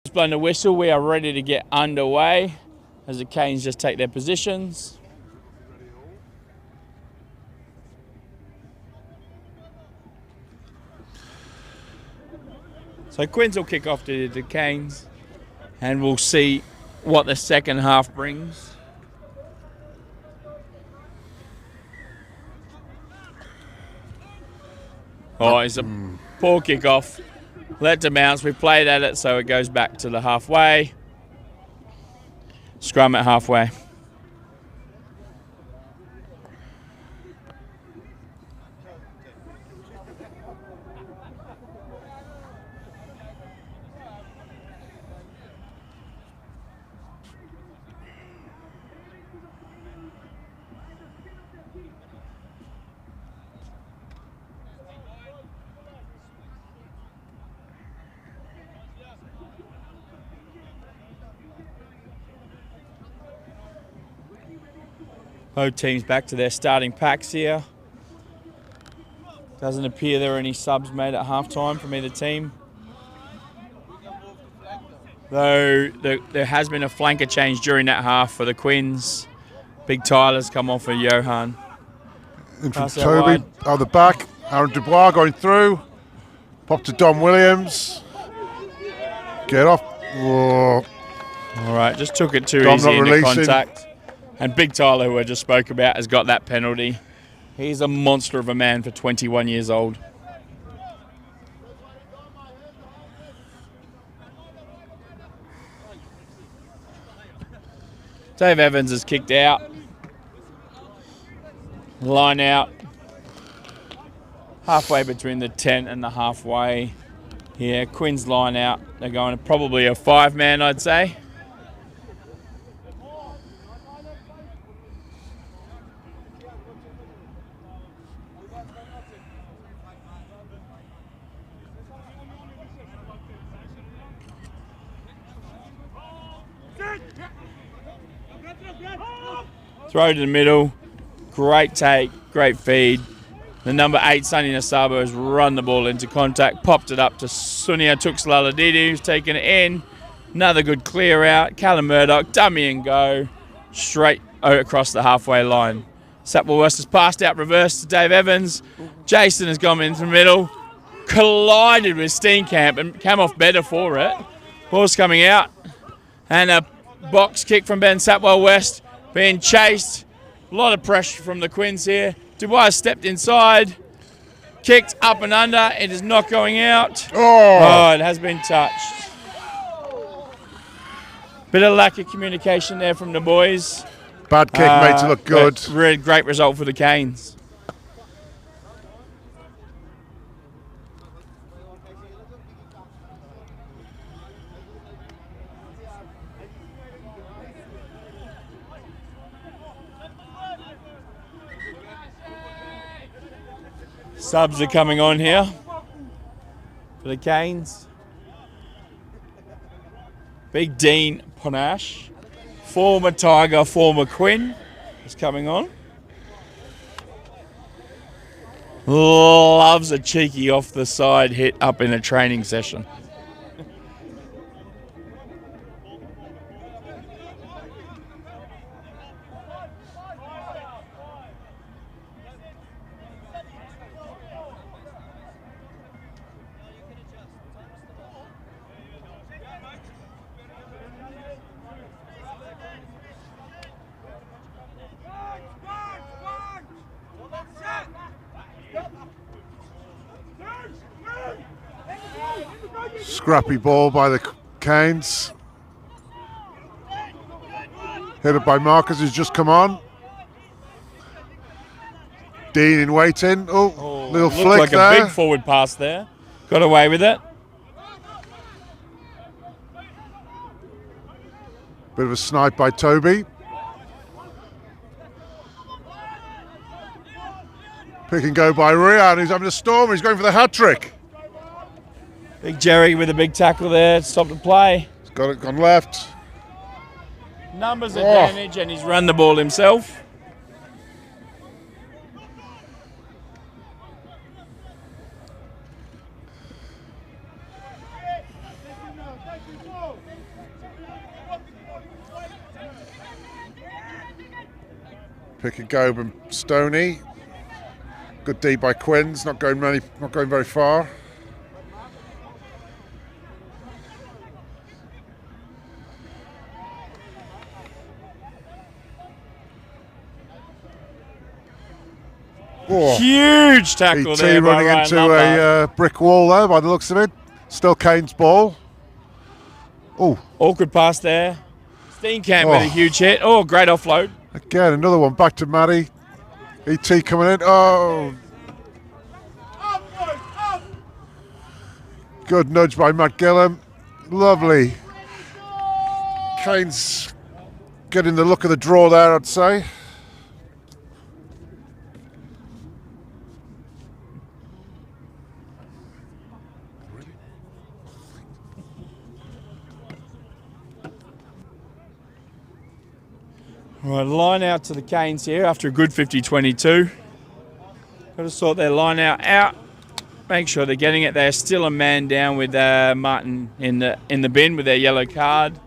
Just blown the whistle, we are ready to get underway as the Canes just take their positions. So Quins will kick off to the Canes and we'll see what the second half brings. Oh, it's a poor kick-off. Let to bounce. We've played at it, so it goes back to the halfway. Scrum at halfway. Both teams back to their starting packs here. Doesn't appear there are any subs made at halftime from either team. Though there has been a flanker change during that half for the Quins. Big Tyler's come off for Johan. In from Toby, out the back. Aaron Dubois going through. Pop to Dom Williams. Get off. Whoa. All right, just took it too Dom easy not in the releasing. contact. And Big Tyler, who I just spoke about, has got that penalty. He's a monster of a man for 21 years old. Dave Evans is kicked out. Line out. Halfway between the 10 and the halfway. Here, Quins line out. They're going to probably a 5-man, I'd say. Throw to the middle. Great take, great feed. The number 8, Sonny Nasabo, has run the ball into contact, popped it up to Sunia Tuxlaladidi, who's taken it in. Another good clear out. Callum Murdoch, dummy and go. Straight across the halfway line. Sapwell West has passed out reverse to Dave Evans. Jason has gone into the middle. Collided with Steenkamp and came off better for it. Ball's coming out. And a box kick from Ben Sapwell West. Being chased. A lot of pressure from the Quins here. Dubois stepped inside. Kicked up and under. It is not going out. Oh, it has been touched. Bit of lack of communication there from the boys. Bad kick made to look good. Really great result for the Canes. Subs are coming on here for the Canes. Big Dean Ponash, former Tiger, former Quinn, is coming on. Loves a cheeky off the side hit up in a training session. Scrappy ball by the Canes. Headed by Marcus, who's just come on. Dean in waiting. Oh, little flick like there. A big forward pass there. Got away with it. Bit of a snipe by Toby. Pick and go by Rian, who's having a storm. He's going for the hat-trick. Big Jerry with a big tackle there to stop the play. He's got it gone left. Numbers advantage, and he's run the ball himself. Pick a go from Stoney. Good D by Quins, not going very far. Oh, Huge tackle there by running Ryan into Lombard. a brick wall there by the looks of it. Still Kane's ball. Oh, Awkward pass there. Steenkamp with a huge hit. Oh, great offload. Again, another one back to Matty. ET coming in. Oh. Good nudge by Matt Gillum. Lovely. Kane's getting the look of the draw there, I'd say. Right, line out to the Canes here after a good 50-22. Got to sort their line out. Make sure they're getting it. They're still a man down with Martin in the bin with their yellow card.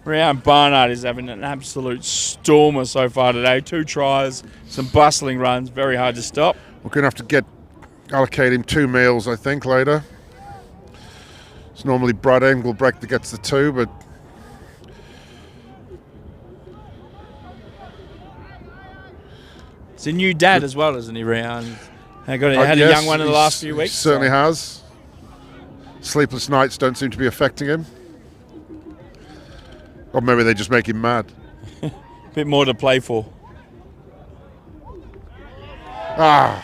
Ryan Barnard is having an absolute stormer so far today. 2 tries, some bustling runs, very hard to stop. We're going to have to allocate him 2 meals, I think, later. It's normally Brad Engelbrecht that gets the 2, but He's a new dad as well, isn't he, Ryan? Had a yes, young one in the last few weeks. Certainly has. Sleepless nights don't seem to be affecting him. Or maybe they just make him mad. Bit more to play for. Ah.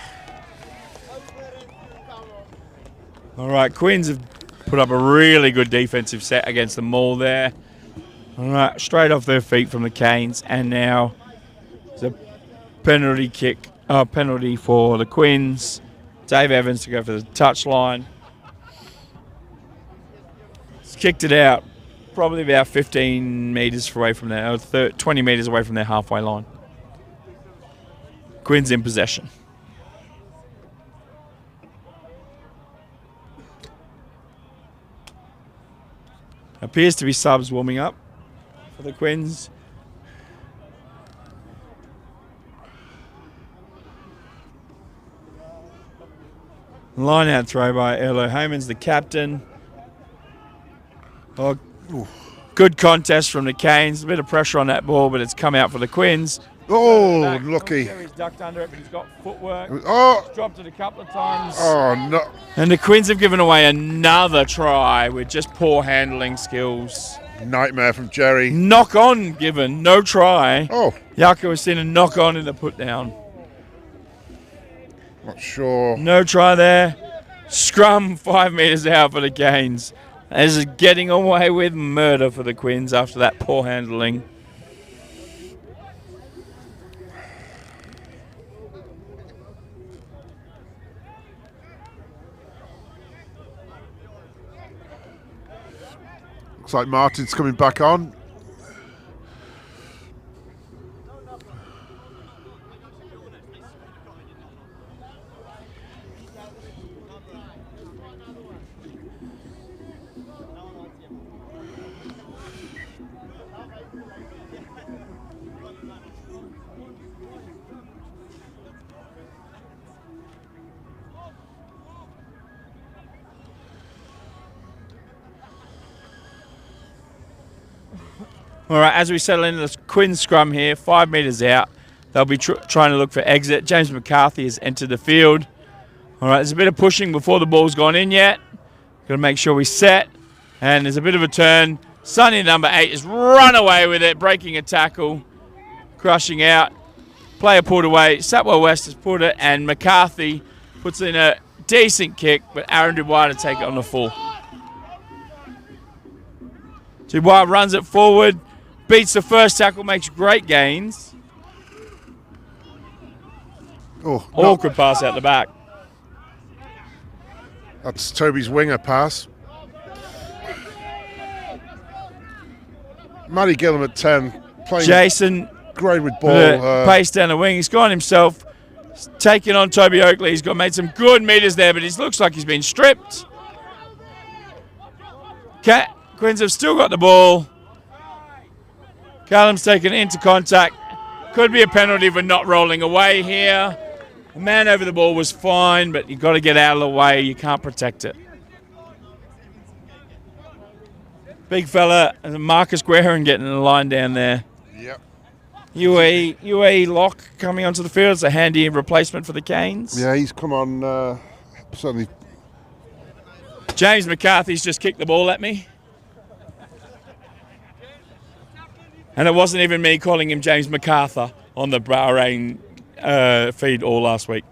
All right, Quins have put up a really good defensive set against the Maul there. All right, straight off their feet from the Canes, and now it's a penalty for the Quins. Dave Evans to go for the touchline. He's kicked it out, probably about 15 metres away from there, or 20 metres away from their halfway line. Quins in possession. Appears to be subs warming up for the Quins. Line out throw by Erlo Heymans, the captain. Oh, good contest from the Canes. A bit of pressure on that ball, but it's come out for the Quins. Oh, lucky. He's ducked under it, but he's got footwork. Oh. He's dropped it a couple of times. Oh, no. And the Quins have given away another try with just poor handling skills. Nightmare from Jerry. Knock on given, no try. Oh. Yako has seen a knock on in the put down. Not sure. No try there. Scrum 5 metres out for the Canes. This is getting away with murder for the Quins after that poor handling. Looks like Martin's coming back on. All right, as we settle into the Quinn scrum here, 5 metres out, they'll be trying to look for exit. James McCarthy has entered the field. All right, there's a bit of pushing before the ball's gone in yet. Got to make sure we set. And there's a bit of a turn. Sonny, number 8, has run away with it, breaking a tackle, crushing out. Player pulled away. Satwell West has put it, and McCarthy puts in a decent kick, but Aaron Dubois to take it on the full. Dubois runs it forward. Beats the first tackle, makes great gains. Oh, Awkward pass out the back. That's Toby's winger pass. Matty Gillum at 10. Playing Jason, great with ball. pace down the wing. He's gone himself. He's taking on Toby Oakley. He's made some good meters there, but it looks like he's been stripped. Quins have still got the ball. Callum's taken it into contact. Could be a penalty for not rolling away here. The man over the ball was fine, but you've got to get out of the way. You can't protect it. Big fella, Marcus Guerin getting in the line down there. Yep. UAE Lock coming onto the field. It's a handy replacement for the Canes. Yeah, he's come on, certainly. James McCarthy's just kicked the ball at me. And it wasn't even me calling him James MacArthur on the Bahrain feed all last week.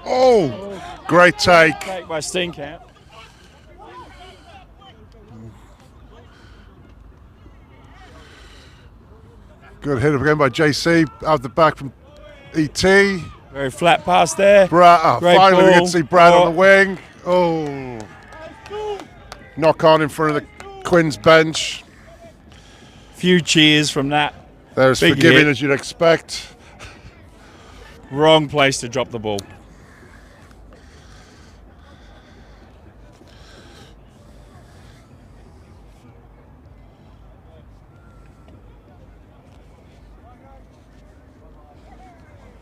Oh, great take. Take by Steenkamp. Good hit again by JC. Out the back from ET. Very flat pass there. Finally we ball. get to see Brad on the wing. Oh. Knock on in front of the Quins bench. Few cheers from that. They're as Big forgiving hit. as you'd expect. Wrong place to drop the ball.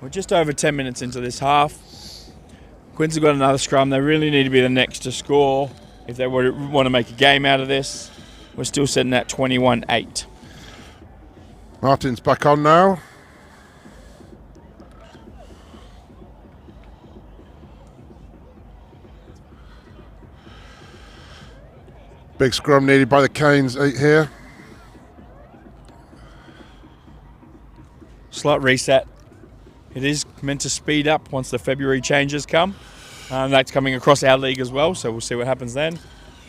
We're just over 10 minutes into this half. Quins have got another scrum. They really need to be the next to score if they want to make a game out of this. We're still sitting at 21-8. Martin's back on now. Big scrum needed by the Canes here. Slight reset. It is meant to speed up once the February changes come. That's coming across our league as well, so we'll see what happens then.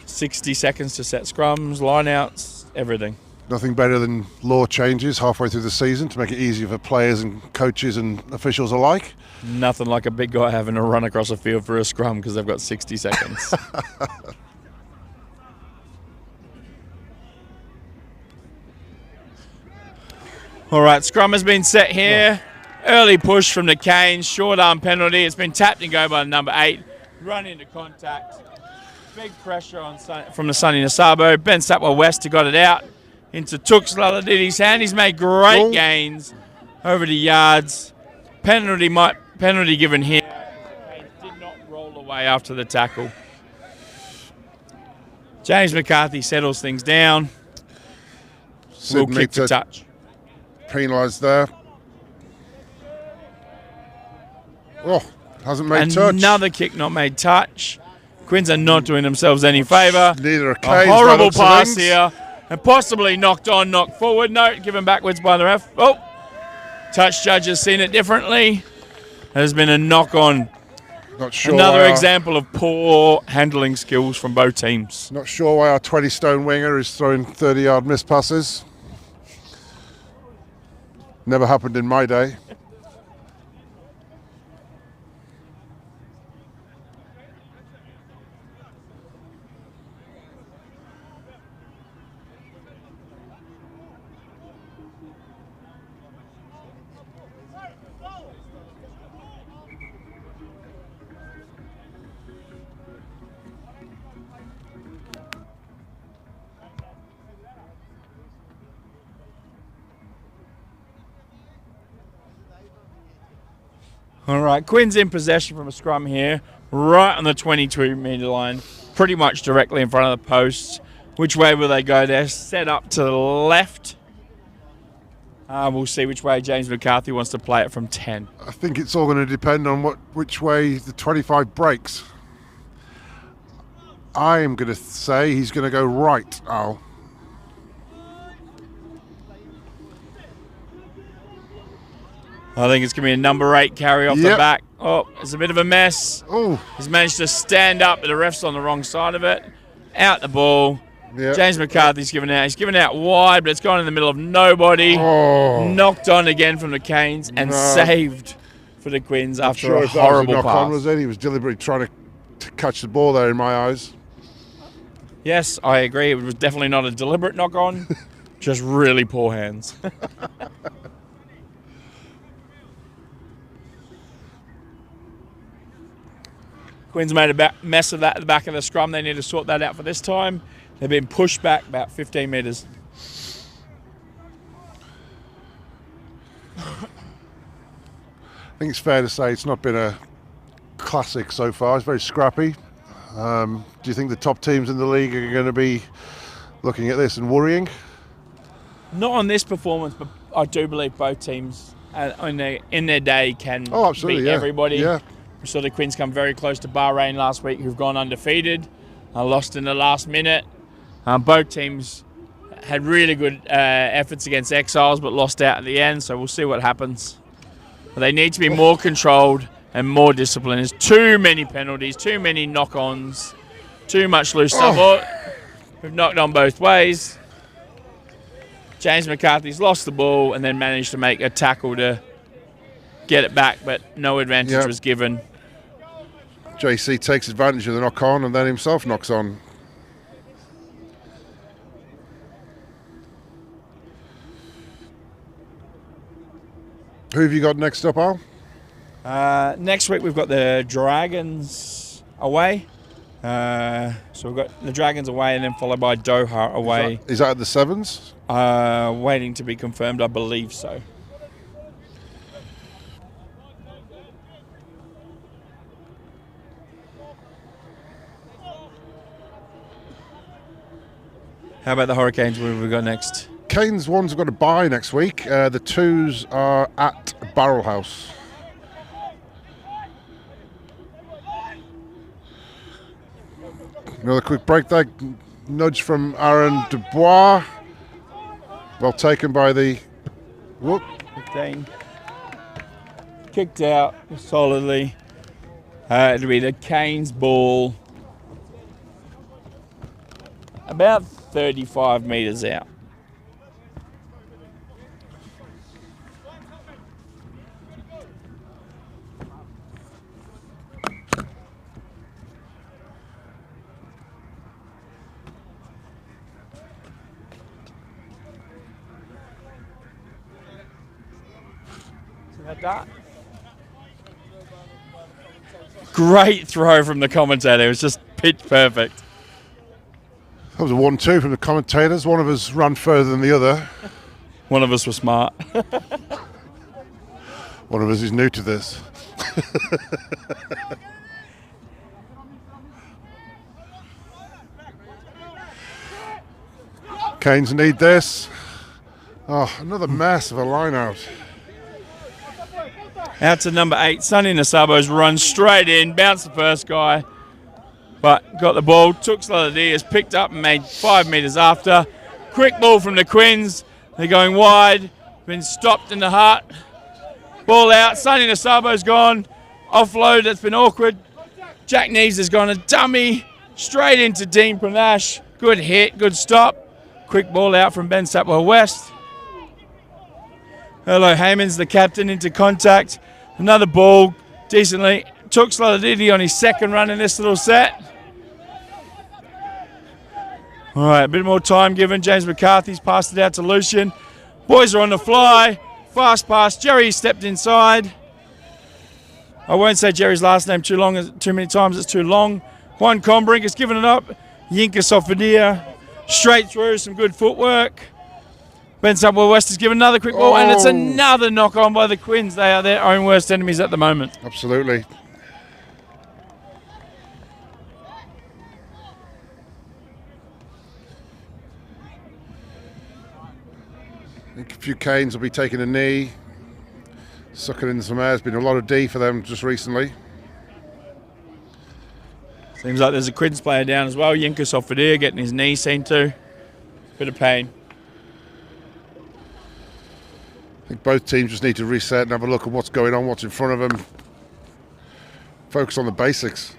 60 seconds to set scrums, line-outs, everything. Nothing better than law changes halfway through the season to make it easier for players and coaches and officials alike. Nothing like a big guy having to run across a field for a scrum because they've got 60 seconds. All right, scrum has been set here. Early push from the Canes, short arm penalty. It's been tapped and go by the number 8. Run into contact. Big pressure on from the Sonny Nasabo. Ben Sapwell West got it out into Tooks Laladidi's hand. He's made great gains over the yards. Penalty given here. Canes did not roll away after the tackle. James McCarthy settles things down. We'll kick to touch. Penalised there. Oh, hasn't made touch. Another kick not made touch. Quins are not doing themselves any favour. Neither are A Canes. horrible pass here. And possibly knocked forward. No, given backwards by the ref. Oh, touch judge has seen it differently. There's been a knock on. Not sure. Another example of poor handling skills from both teams. Not sure why our 20-stone winger is throwing 30-yard miss passes. Never happened in my day. All right, Quins in possession from a scrum here, right on the 22-metre line, pretty much directly in front of the posts. Which way will they go? They're set up to the left. We'll see which way James McCarthy wants to play it from 10. I think it's all going to depend on which way the 25 breaks. I am going to say he's going to go right, Al. I think it's going to be a number 8 carry off the back. Oh, it's a bit of a mess. Oh, He's managed to stand up, but the ref's on the wrong side of it. Out the ball. yeah. James McCarthy's given out. He's given out wide, but it's gone in the middle of nobody. Oh, Knocked on again from the Canes and saved for the Quins after sure a if that was horrible knock on, pass. was it? He was deliberately trying to catch the ball there in my eyes. Yes, I agree. It was definitely not a deliberate knock-on, just really poor hands. Quins made a mess of that at the back of the scrum. They need to sort that out for this time. They've been pushed back about 15 metres. I think it's fair to say it's not been a classic so far. It's very scrappy. Do you think the top teams in the league are going to be looking at this and worrying? Not on this performance, but I do believe both teams in their day can beat everybody. Yeah. We saw the Quins come very close to Bahrain last week, who've gone undefeated, lost in the last minute. Both teams had really good efforts against Exiles, but lost out at the end, so we'll see what happens. But they need to be more controlled and more disciplined. There's too many penalties, too many knock-ons, too much loose support. We've knocked on both ways. James McCarthy's lost the ball and then managed to make a tackle to get it back, but no advantage was given. JC takes advantage of the knock-on and then himself knocks on. Who have you got next up, Al? Next week we've got the Dragons away. So we've got the Dragons away and then followed by Doha away. Is that at the Sevens? Waiting to be confirmed, I believe so. How about the Hurricanes? Where have we got next? Canes ones have got a bye next week. The twos are at Barrel House. Another quick break there. Nudge from Aaron Dubois. Well taken by the... Whoop. 15. Kicked out solidly. It'll be the Canes ball. About 35 metres out. That. Great throw from the commentator. It was just pitch perfect. That was a 1-2 from the commentators. One of us ran further than the other. One of us was smart. One of us is new to this. Canes need this. Oh, another mess of a line out. Out to number 8, Sonny Nasabo's run straight in, bounced the first guy, but got the ball, took Sladias, picked up and made 5 metres after. Quick ball from the Quins. They're going wide, been stopped in the heart. Ball out, Sonny Nasabo's gone. Offload, that's been awkward. Jack Neves has gone a dummy, straight into Dean Pranash. Good hit, good stop. Quick ball out from Ben Sapwell West. Hello, Hayman's the captain into contact. Another ball, decently. Took Slodidity on his second run in this little set. All right, a bit more time given. James McCarthy's passed it out to Lucian. Boys are on the fly. Fast pass. Jerry stepped inside. I won't say Jerry's last name too many times. It's too long. Juan Combrink has given it up. Yinka Sofadia straight through. Some good footwork. Ben Subwell West has given another quick ball, and it's another knock on by the Quins. They are their own worst enemies at the moment. Absolutely. I think a few Canes will be taking a knee, sucking in some air. There's been a lot of D for them just recently. Seems like there's a Quins player down as well. Yinka Sofadia getting his knee seen to. Bit of pain. I think both teams just need to reset and have a look at what's going on, what's in front of them. Focus on the basics.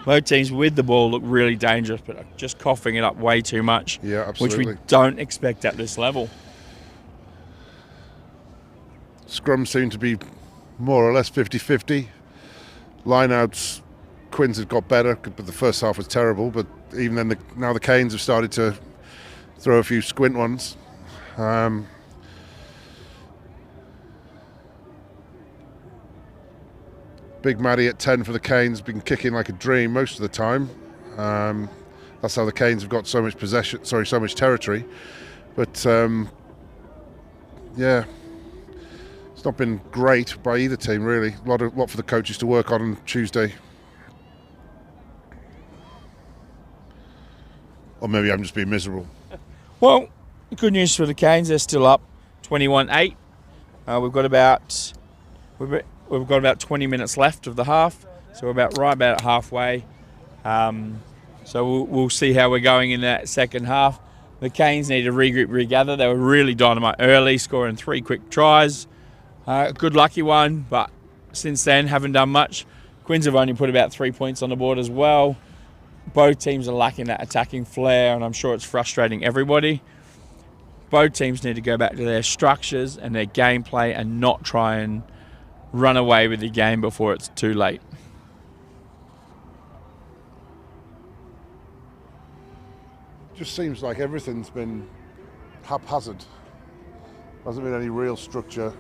Both teams with the ball look really dangerous, but just coughing it up way too much. Yeah, absolutely. Which we don't expect at this level. Scrums seem to be more or less 50-50. Lineouts Quins have got better, but the first half was terrible. But even then, now the Canes have started to throw a few squint ones. Big Maddie at 10 for the Canes, been kicking like a dream most of the time. That's how the Canes have got so much possession, so much territory. But yeah, it's not been great by either team really. A lot for the coaches to work on Tuesday. Or maybe I'm just being miserable. Well, good news for the Canes. They're still up 21-8. We've got about 20 minutes left of the half, so we're about halfway. So we'll see how we're going in that second half. The Canes need to regroup, regather. They were really dynamite early, scoring 3 quick tries. Good lucky one, but since then haven't done much. Quins have only put about 3 points on the board as well. Both teams are lacking that attacking flair, and I'm sure it's frustrating everybody. Both teams need to go back to their structures and their gameplay and not try and run away with the game before it's too late. Just seems like everything's been haphazard. Hasn't been any real structure.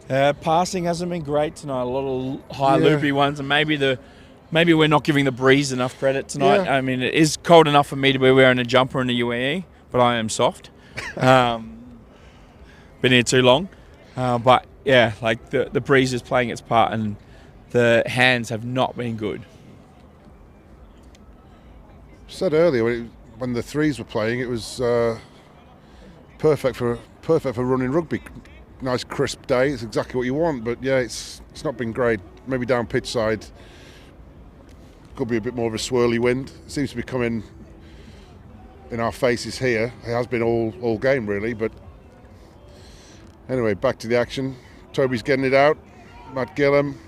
Passing hasn't been great tonight. A lot of high loopy ones, and maybe we're not giving the breeze enough credit tonight. Yeah. I mean, it is cold enough for me to be wearing a jumper in the UAE, but I am soft. Been here too long, but yeah, like the breeze is playing its part, and the hands have not been good. Said earlier when the threes were playing, it was perfect for running rugby. Nice crisp day. It's exactly what you want. But yeah, it's not been great. Maybe down pitch side could be a bit more of a swirly wind. It seems to be coming in our faces here. It has been all game really. But anyway, back to the action. Toby's getting it out. Matt Gillum.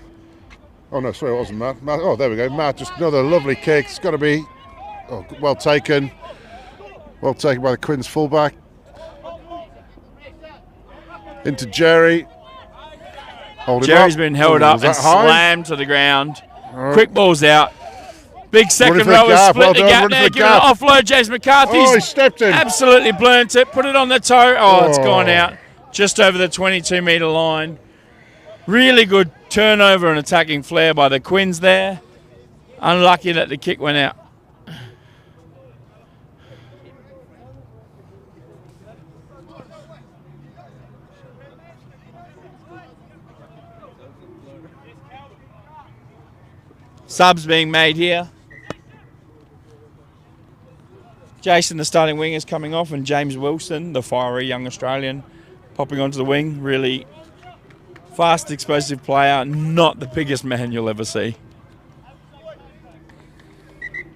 Oh no, sorry, it wasn't Matt. Oh, there we go. Matt, just another lovely kick. It's got to be well taken. Well taken by the Quins fullback. Into Jerry. Jerry's been held up and slammed to the ground. Quick ball's out. Big second row has split the gap there. Give it an offload. James McCarthy. Oh, he stepped in. Absolutely burnt it. Put it on the toe. Oh, it's gone out. Just over the 22-metre line. Really good turnover and attacking flair by the Quins there. Unlucky that the kick went out. Subs being made here. Jason, the starting wing, is coming off, and James Wilson, the fiery young Australian, popping onto the wing. Really fast, explosive player. Not the biggest man you'll ever see.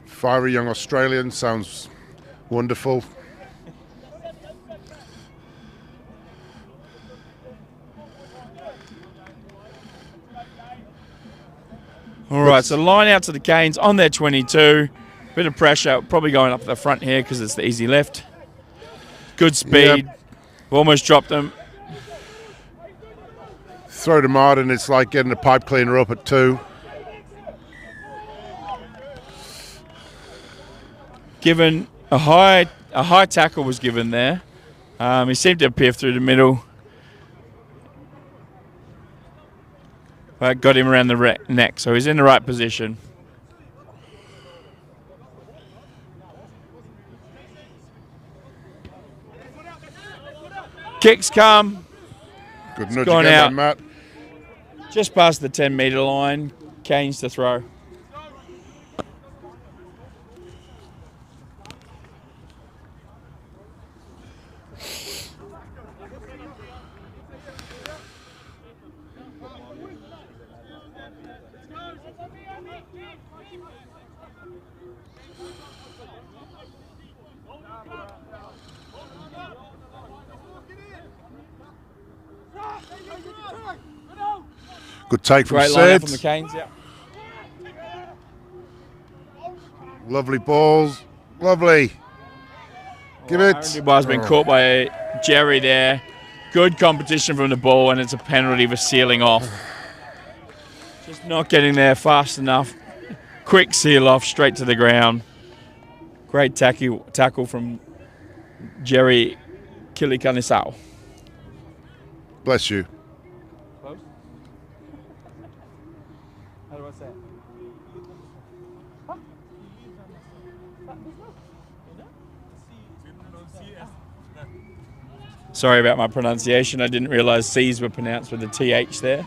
Fiery young Australian sounds wonderful. All right, so line out to the Canes on their 22. Bit of pressure, probably going up the front here because it's the easy left. Good speed. Yep. Almost dropped them. Throw to Martin, it's like getting a pipe cleaner up at 2. Given a high tackle was given there. He seemed to appear through the middle. Got him around the neck, so he's in the right position. Kicks come. Good nudge again by Matt. Just past the 10-metre line. Canes to throw. Good take from Great Sid. line out from the Canes, yeah. Lovely balls. Lovely. Give it. Dubois has been caught by Jerry there. Good competition from the ball, and it's a penalty for sealing off. Just not getting there fast enough. Quick seal off, straight to the ground. Great tackle from Jerry Kilikanisau. Bless you. Close? How do I say it? Sorry about my pronunciation. I didn't realise C's were pronounced with a TH there.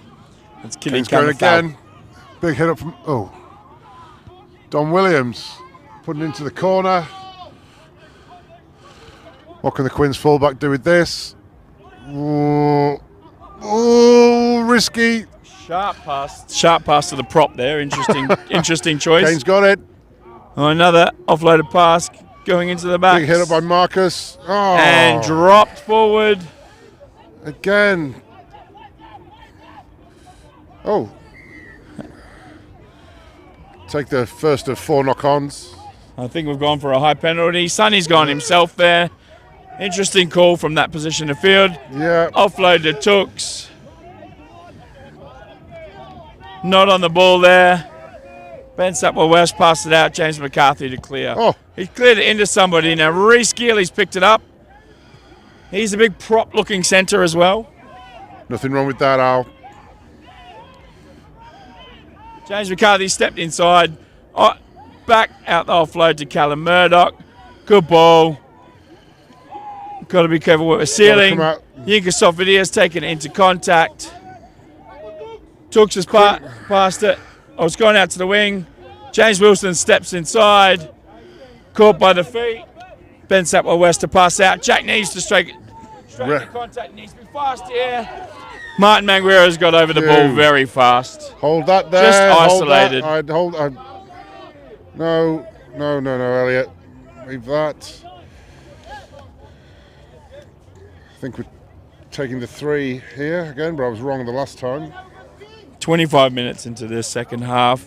It's Kane's going again. Big hit up from, Don Williams putting it into the corner. What can the Quins fullback do with this? Oh, risky. Sharp pass to the prop there. Interesting choice. Kane's got it. Oh, another offloaded pass going into the back. Big hit up by Marcus. Oh. And dropped forward. Again. Oh. Take the first of 4 knock-ons. I think we've gone for a high penalty. Sonny's gone himself there. Interesting call from that position of field. Yeah. Offload to Tooks. Not on the ball there. Ben Sapwell West passed it out. James McCarthy to clear. Oh. He cleared it into somebody. Now Reece Geely's picked it up. He's a big prop-looking centre as well. Nothing wrong with that, Al. James McCarthy stepped inside. Back out the offload to Callum Murdoch. Good ball. Got to be careful with the ceiling. Yinka Sofidia's taken it into contact. Tooks has passed it. Oh, it's gone out to the wing. James Wilson steps inside. Caught by the feet. Ben Sapwell West to pass out. Jack needs to straight into contact. Needs to be fast here. Martin Manguera's got over the ball very fast. Hold that there. Just isolated. No, Elliot. Leave that. I think we're taking the 3 here again, but I was wrong the last time. 25 minutes into the second half.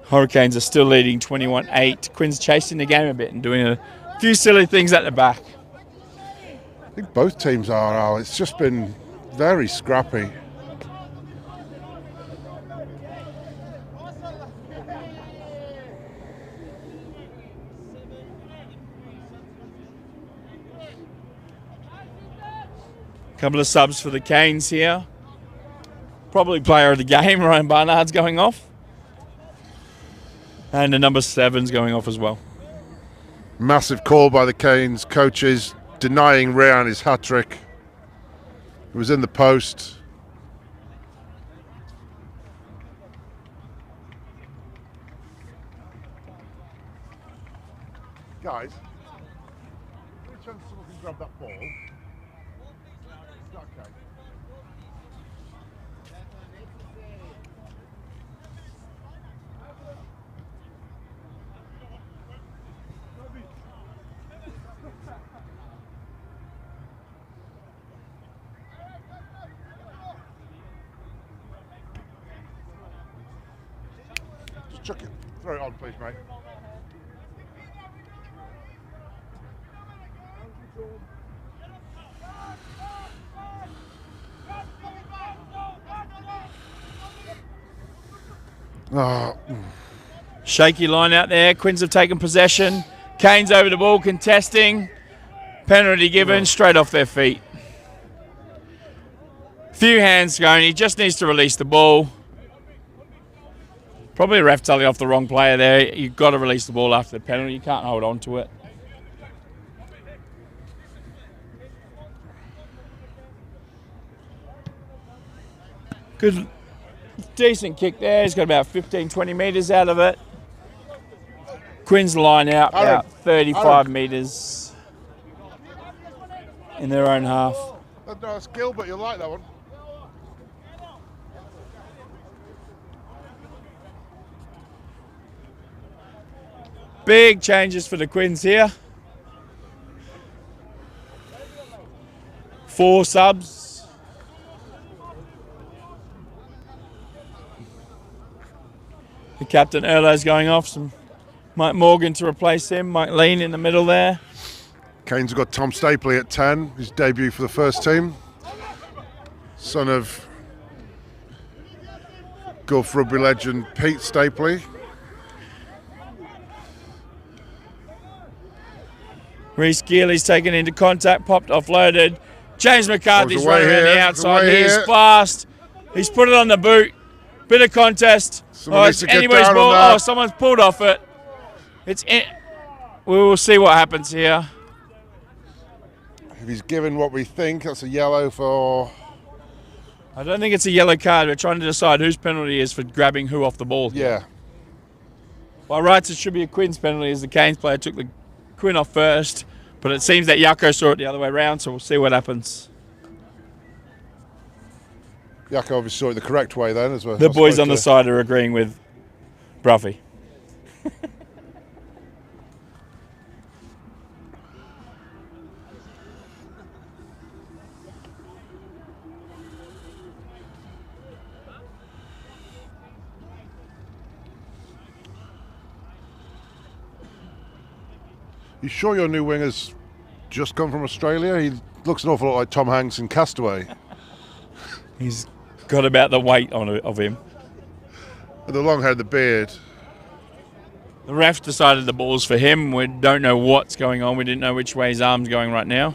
Hurricanes are still leading 21-8. Quins chasing the game a bit and doing a few silly things at the back. I think both teams are, Al. It's just been very scrappy. Couple of subs for the Canes here. Probably player of the game, Ryan Barnard's going off. And the number 7's going off as well. Massive call by the Canes coaches, denying Rayan his hat-trick. It was in the post. Guys, any chance someone can grab that ball? Is that okay? Just chuck it, throw it on, please, mate. Oh. Shaky line out there. Quins have taken possession. Canes over the ball, contesting. Penalty given, straight off their feet. Few hands going. He just needs to release the ball. Probably a ref telling off the wrong player there. You've got to release the ball after the penalty. You can't hold on to it. Good, decent kick there. He's got about 15, 20 metres out of it. Quins line out about 35 metres in their own half. That's Gilbert, you'll like that one. Big changes for the Quins here. 4 subs. The captain Erlo's going off. Some Mike Morgan to replace him. Mike Lean in the middle there. Canes have got Tom Stapley at 10, his debut for the first team. Son of Gulf rugby legend Pete Stapley. Reece Geely's taken into contact, popped, offloaded. James McCarthy's running around the outside. He's fast. He's put it on the boot. Bit of contest. It's anybody's ball. Oh, someone's pulled off it. We will see what happens here. If he's given what we think, that's a yellow for... I don't think it's a yellow card. We're trying to decide whose penalty is for grabbing who off the ball. Yeah. By rights, it should be a Quinn's penalty as the Canes player took the Quinn off first. But it seems that Yako saw it the other way around, so we'll see what happens. Yako obviously saw it the correct way then. As well. The boys on the side are agreeing with Bruffy. You sure your new winger's just come from Australia? He looks an awful lot like Tom Hanks in Castaway. He's got about the weight of him. With the long hair and the beard. The ref decided the ball's for him. We don't know what's going on. We didn't know which way his arm's going right now.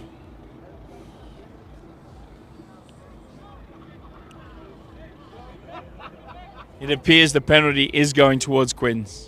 It appears the penalty is going towards Quins.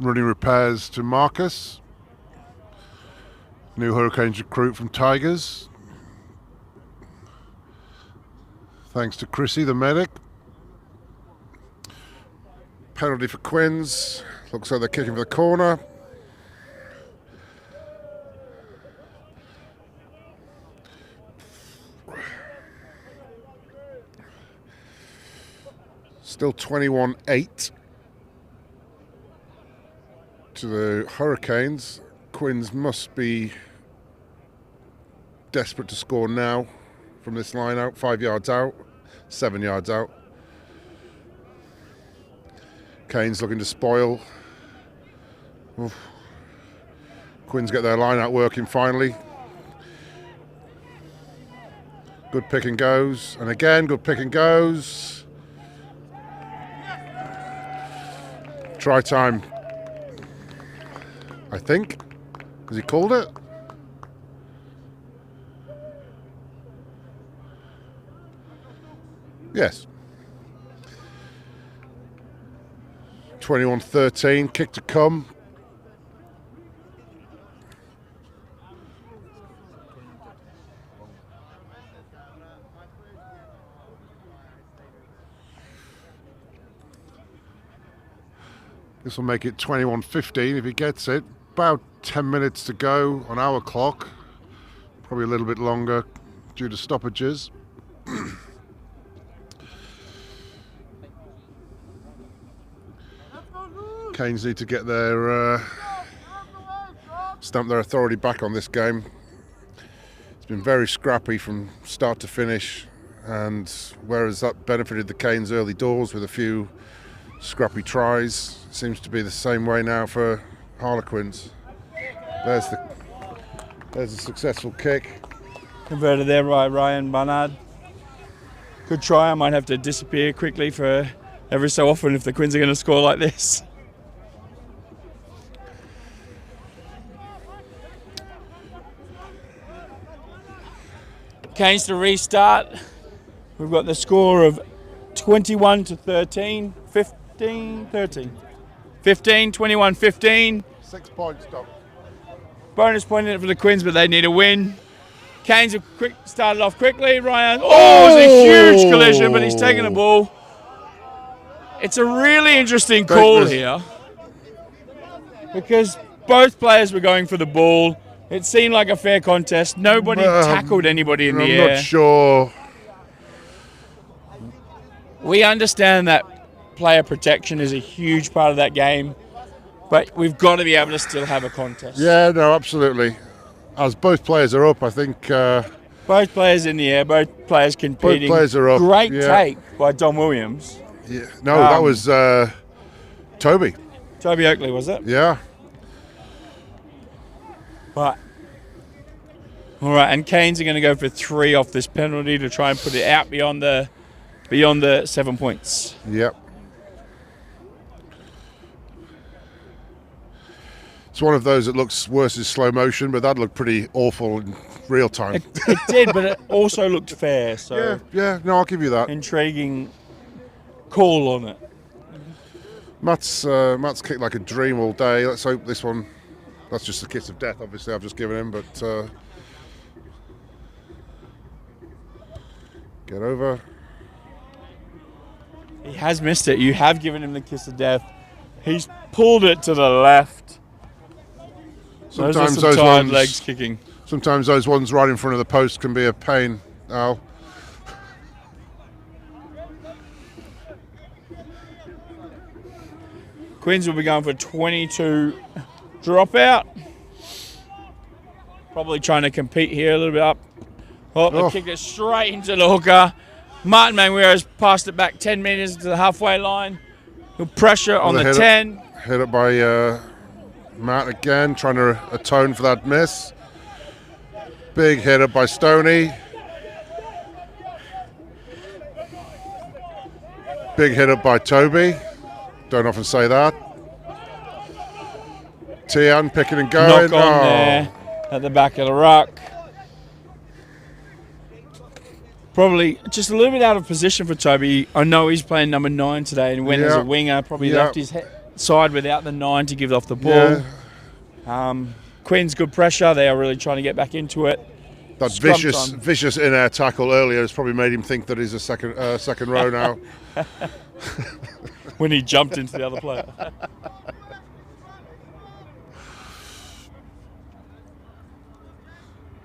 Running repairs to Marcus. New Hurricanes recruit from Tigers. Thanks to Chrissy, the medic. Penalty for Quins. Looks like they're kicking for the corner. Still 21-8. To the Hurricanes. Quins must be desperate to score now from this line out. 5 yards out, 7 yards out. Canes looking to spoil. Oof. Quins get their line out working finally. Good pick and goes, and again good pick and goes. Try time, I think. Has he called it? Yes. 21-13, kick to come. This will make it 21-15 if he gets it. About 10 minutes to go on our clock. Probably a little bit longer due to stoppages. Canes need to get their stamp their authority back on this game. It's been very scrappy from start to finish, and whereas that benefited the Canes early doors with a few scrappy tries, seems to be the same way now for Harlequins. There's a successful kick. Converted there by Ryan Barnard. Good try. I might have to disappear quickly for every so often if the Quins are going to score like this. Canes to restart. We've got the score of 21-13, 15-13. 15, 21-15. 6 points, Doc. Bonus point in it for the Quins, but they need a win. Canes have started off quickly. Ryan, it's a huge collision, but he's taken the ball. It's a really interesting call here because both players were going for the ball. It seemed like a fair contest. Nobody tackled anybody in the air. I'm not sure. We understand that player protection is a huge part of that game, but we've got to be able to still have a contest. Yeah, no, absolutely. As both players are up, I think Both players in the air, both players competing. Both players are up. Great yeah. take by Don Williams. Yeah. No, that was Toby. Toby Oakley, was it? Yeah. But all right, and Canes are going to go for 3 off this penalty to try and put it out beyond the 7 points. Yep. It's one of those that looks worse in slow motion, but that looked pretty awful in real time. It did, but it also looked fair. So yeah. No, I'll give you that. Intriguing call on it. Matt's kicked like a dream all day. Let's hope this one. That's just the kiss of death, obviously. I've just given him, but get over. He has missed it. You have given him the kiss of death. He's pulled it to the left. Sometimes those are some tired legs kicking. Sometimes those ones right in front of the post can be a pain, Al. Quins will be going for 22 dropout. Probably trying to compete here a little bit up. They kicked it straight into the hooker. Martin Manguero's passed it back 10 metres to the halfway line. Good pressure on the 10. Hit it by Matt again, trying to atone for that miss. Big hit up by Stoney. Big hit up by Toby. Don't often say that. Tian picking and going. Knock on there at the back of the ruck. Probably just a little bit out of position for Toby. I know he's playing number 9 today and went as a winger. Probably left his side without the 9 to give off the ball. Quinn's good pressure. They are really trying to get back into it. That vicious in-air tackle earlier has probably made him think that he's a second row now. When he jumped into the other player.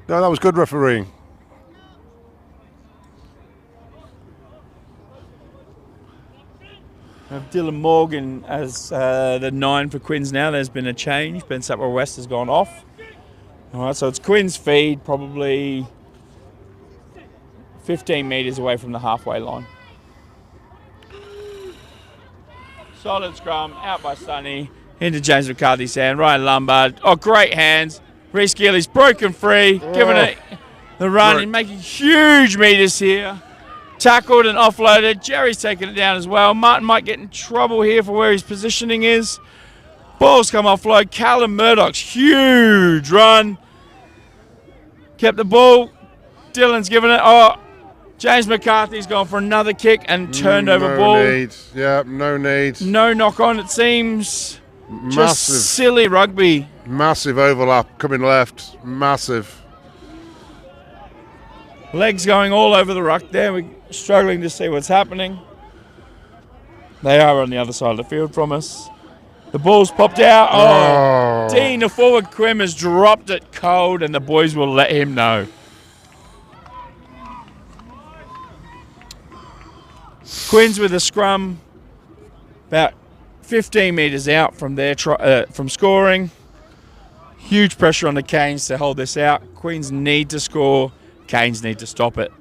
No, that was good refereeing. Dylan Morgan as the 9 for Quins now. There's been a change. Ben Sapper West has gone off. All right, so it's Quins' feed, probably 15 metres away from the halfway line. Solid scrum, out by Sonny, into James McCarthy's hand. Ryan Lombard, great hands. Reece Geely's broken free, giving it the run and making huge metres here. Tackled and offloaded. Jerry's taking it down as well. Martin might get in trouble here for where his positioning is. Ball's come offload. Callum Murdoch's huge run. Kept the ball. Dylan's given it. James McCarthy's gone for another kick and turned over ball. No need. Yeah, no need. No knock on, it seems. Just silly rugby. Massive overlap coming left. Massive. Legs going all over the ruck there. We're struggling to see what's happening. They are on the other side of the field from us. The ball's popped out. Dean, the forward Quim, has dropped it cold, and the boys will let him know. Quins with a scrum, about 15 metres out from there, from scoring. Huge pressure on the Canes to hold this out. Queens need to score. Canes need to stop it.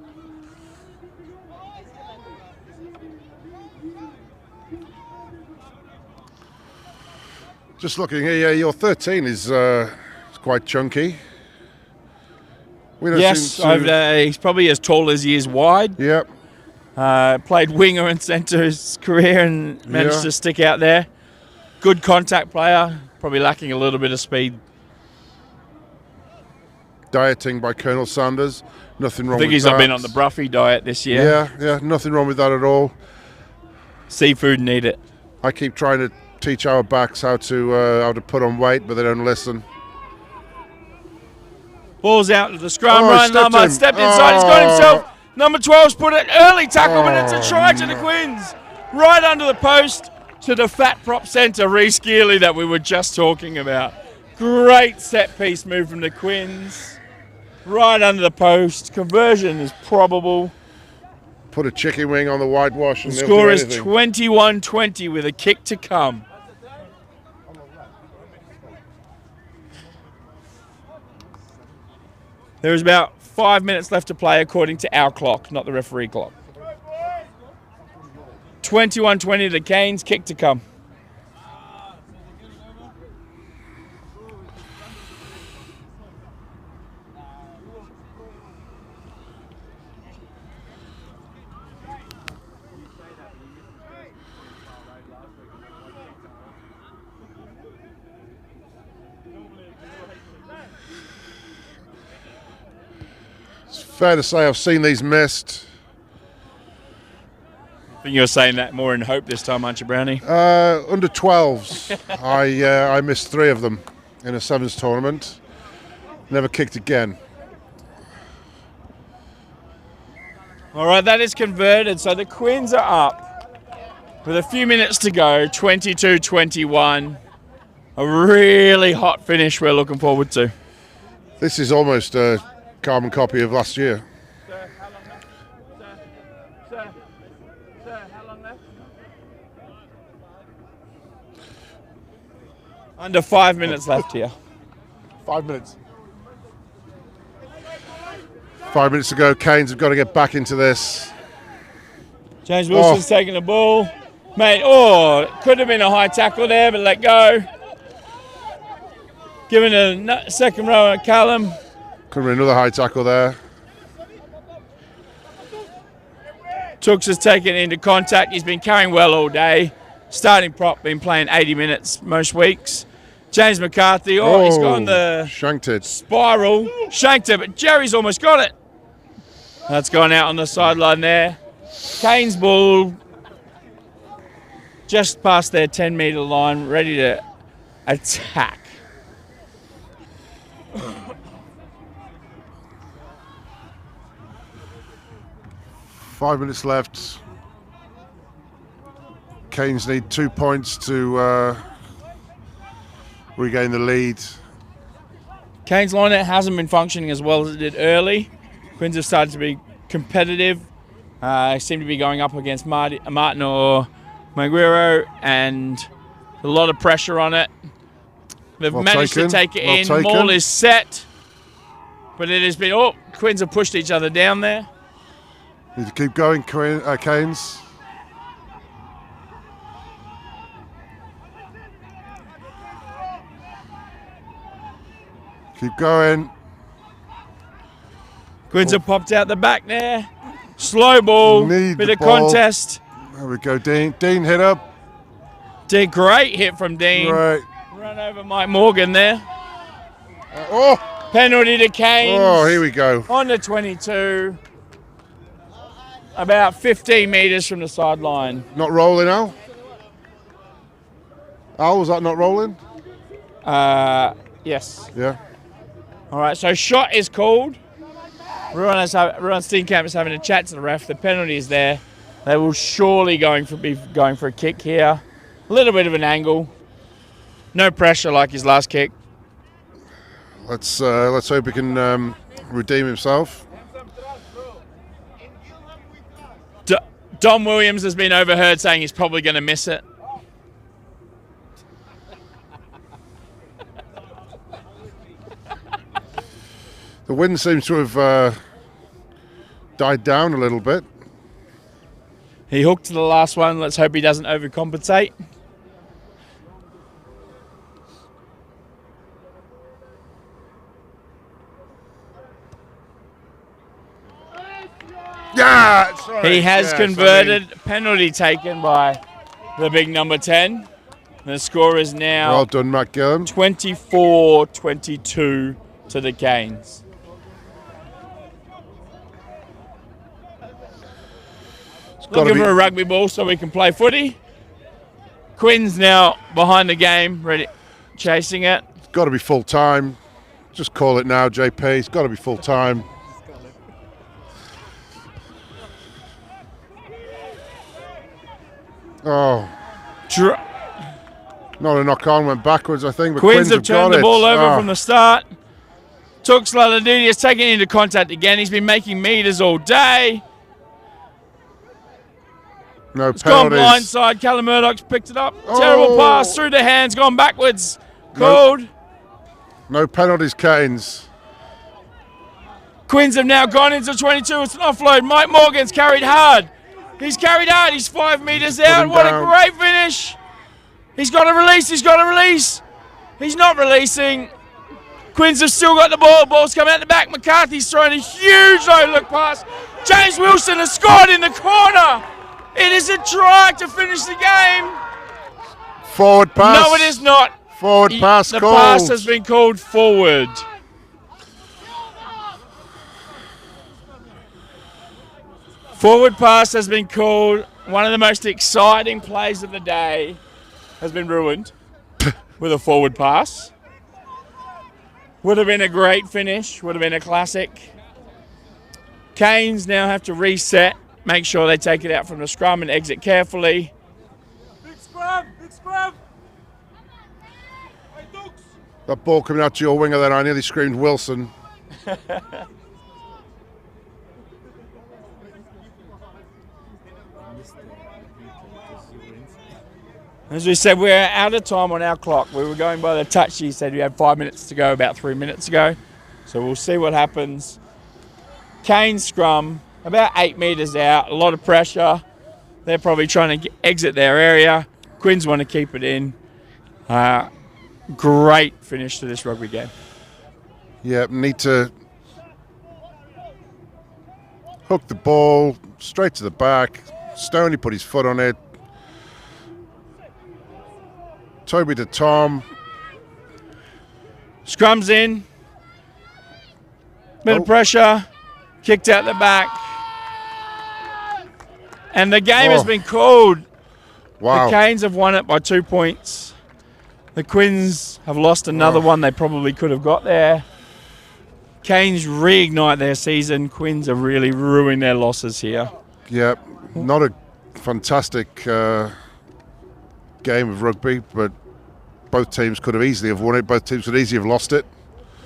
Just looking here, your 13 is quite chunky. Yes, he's probably as tall as he is wide. Yep. Played winger and centre his career and managed to stick out there. Good contact player, probably lacking a little bit of speed. Dieting by Colonel Sanders. Nothing wrong with that. I think he's not been on the Bruffy diet this year. Yeah, nothing wrong with that at all. Seafood need it. I keep trying to teach our backs how to put on weight, but they don't listen. Ball's out to the scrum. Ryan Lombard stepped inside. He's got himself. Number 12's put it early tackle, but it's a try to the Quins. Right under the post to the fat prop centre, Reece Geely, that we were just talking about. Great set piece move from the Quins. Right under the post. Conversion is probable. Put a chicken wing on the whitewash. The score is 21-20 with a kick to come. There's about 5 minutes left to play according to our clock, not the referee clock. 21-20 the Canes, kick to come. Fair to say I've seen these missed. I think you're saying that more in hope this time, aren't you, Brownie? Under 12s, I missed 3 of them in a sevens tournament. Never kicked again. All right, that is converted. So the Quins are up with a few minutes to go, 22-21. A really hot finish we're looking forward to. This is almost a carbon copy of last year. Sir, how long left? Sir, how long left? Under 5 minutes left here. 5 minutes. 5 minutes to go. Canes have got to get back into this. James Wilson's taking the ball. Mate, could have been a high tackle there, but let go. Giving a second row at Callum. Could have been another high tackle there. Tooks has taken into contact. He's been carrying well all day. Starting prop, been playing 80 minutes most weeks. James McCarthy, he's gone the shanked it. Spiral. Shanked it, but Jerry's almost got it. That's gone out on the sideline there. Kane's ball just past their 10-metre line, ready to attack. Five minutes left. Canes need 2 points to regain the lead. Canes line hasn't been functioning as well as it did early. Quins have started to be competitive. Seem to be going up against Martin or Maguire, and a lot of pressure on it. They've managed to take it in. Maul is set, but it has been. Quins have pushed each other down there. Need to keep going, Canes. Keep going. Quins have popped out the back there. Slow ball, bit of contest. There we go, Dean. Dean hit up. Great hit from Dean. Right. Run over Mike Morgan there. Penalty to Canes. Oh, here we go. On the 22. About 15 metres from the sideline. Not rolling, Al? Al, was that not rolling? Yes. Yeah. All right, so shot is called. Ruan Steenkamp is having a chat to the ref. The penalty is there. They will surely be going for a kick here. A little bit of an angle. No pressure like his last kick. Let's hope he can redeem himself. Dom Williams has been overheard saying he's probably going to miss it. The wind seems to have died down a little bit. He hooked to the last one. Let's hope he doesn't overcompensate. Yeah, that's right. He has converted. Penalty taken by the big number 10. The score is now well done, Matt Gillam. 24-22 to the Canes. Looking for a rugby ball so we can play footy. Quinn's now behind the game, ready, chasing it. It's got to be full time. Just call it now, JP. It's got to be full time. Oh. Not a knock on, went backwards, I think. But Quins have turned the ball over from the start. Tooks Laladidi has taken into contact again. He's been making meters all day. No it's penalties. Gone blindside. Callum Murdoch's picked it up. Terrible pass through the hands, gone backwards. Called. No penalties, Canes. Quins have now gone into 22. It's an offload. Mike Morgan's carried hard. He's carried hard. He's 5 metres out. What a great finish. He's got to release. He's got to release. He's not releasing. Quins have still got the ball. Ball's coming out the back. McCarthy's throwing a huge low-look pass. James Wilson has scored in the corner. It is a try to finish the game. Forward pass. No, it is not. Forward pass The called. pass has been called forward. Forward pass has been called. One of the most exciting plays of the day has been ruined with a forward pass. Would have been a great finish. Would have been a classic. Canes now have to reset. Make sure they take it out from the scrum and exit carefully. Big scrum! Big scrum! Hey, Dukes! That ball coming out to your winger then, I nearly screamed Wilson. As we said, we're out of time on our clock. We were going by the touch. He said we had 5 minutes to go about 3 minutes ago. So we'll see what happens. Kane scrum, about 8 metres out, a lot of pressure. They're probably trying to exit their area. Quins want to keep it in. Great finish to this rugby game. Yeah, need to hook the ball straight to the back. Stoney put his foot on it. Toby to Tom. Scrum's in. Bit of pressure. Kicked out the back. And the game has been called. Wow. The Canes have won it by 2 points. The Quins have lost another one they probably could have got there. Canes reignite their season. Quins have really ruined their losses here. Yeah, not a fantastic game of rugby, but both teams could have easily have won it. Both teams could easily have lost it.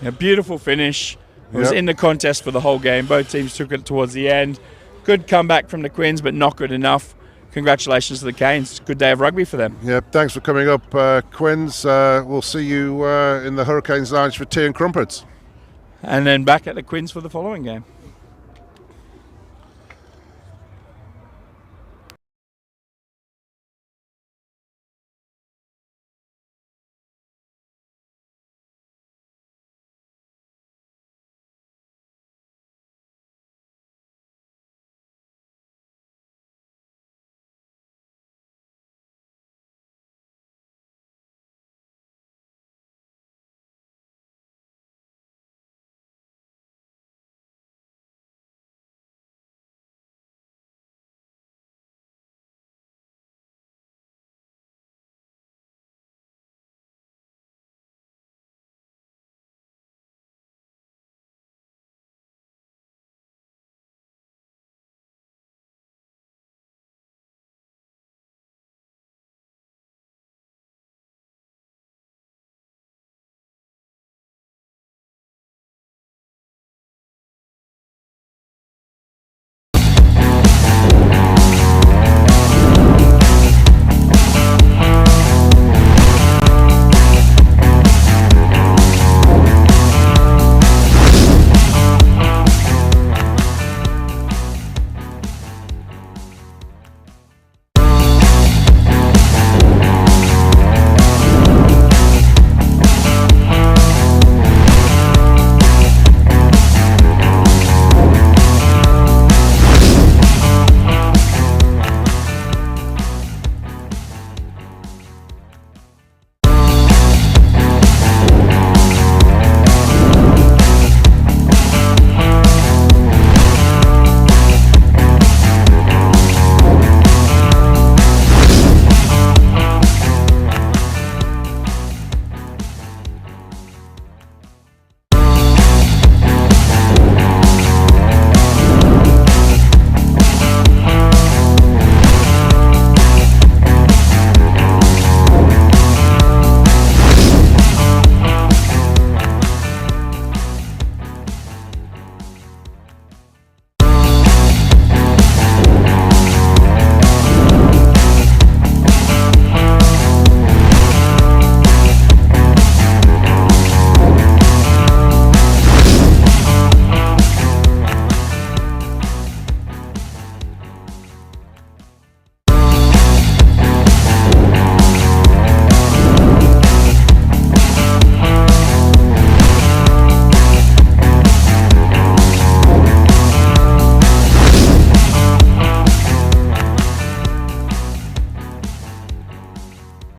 A beautiful finish. It was in the contest for the whole game. Both teams took it towards the end. Good comeback from the Quins, but not good enough. Congratulations to the Canes. Good day of rugby for them. Yeah, thanks for coming up, Quins. We'll see you in the Hurricanes Lounge for tea and crumpets. And then back at the Quins for the following game.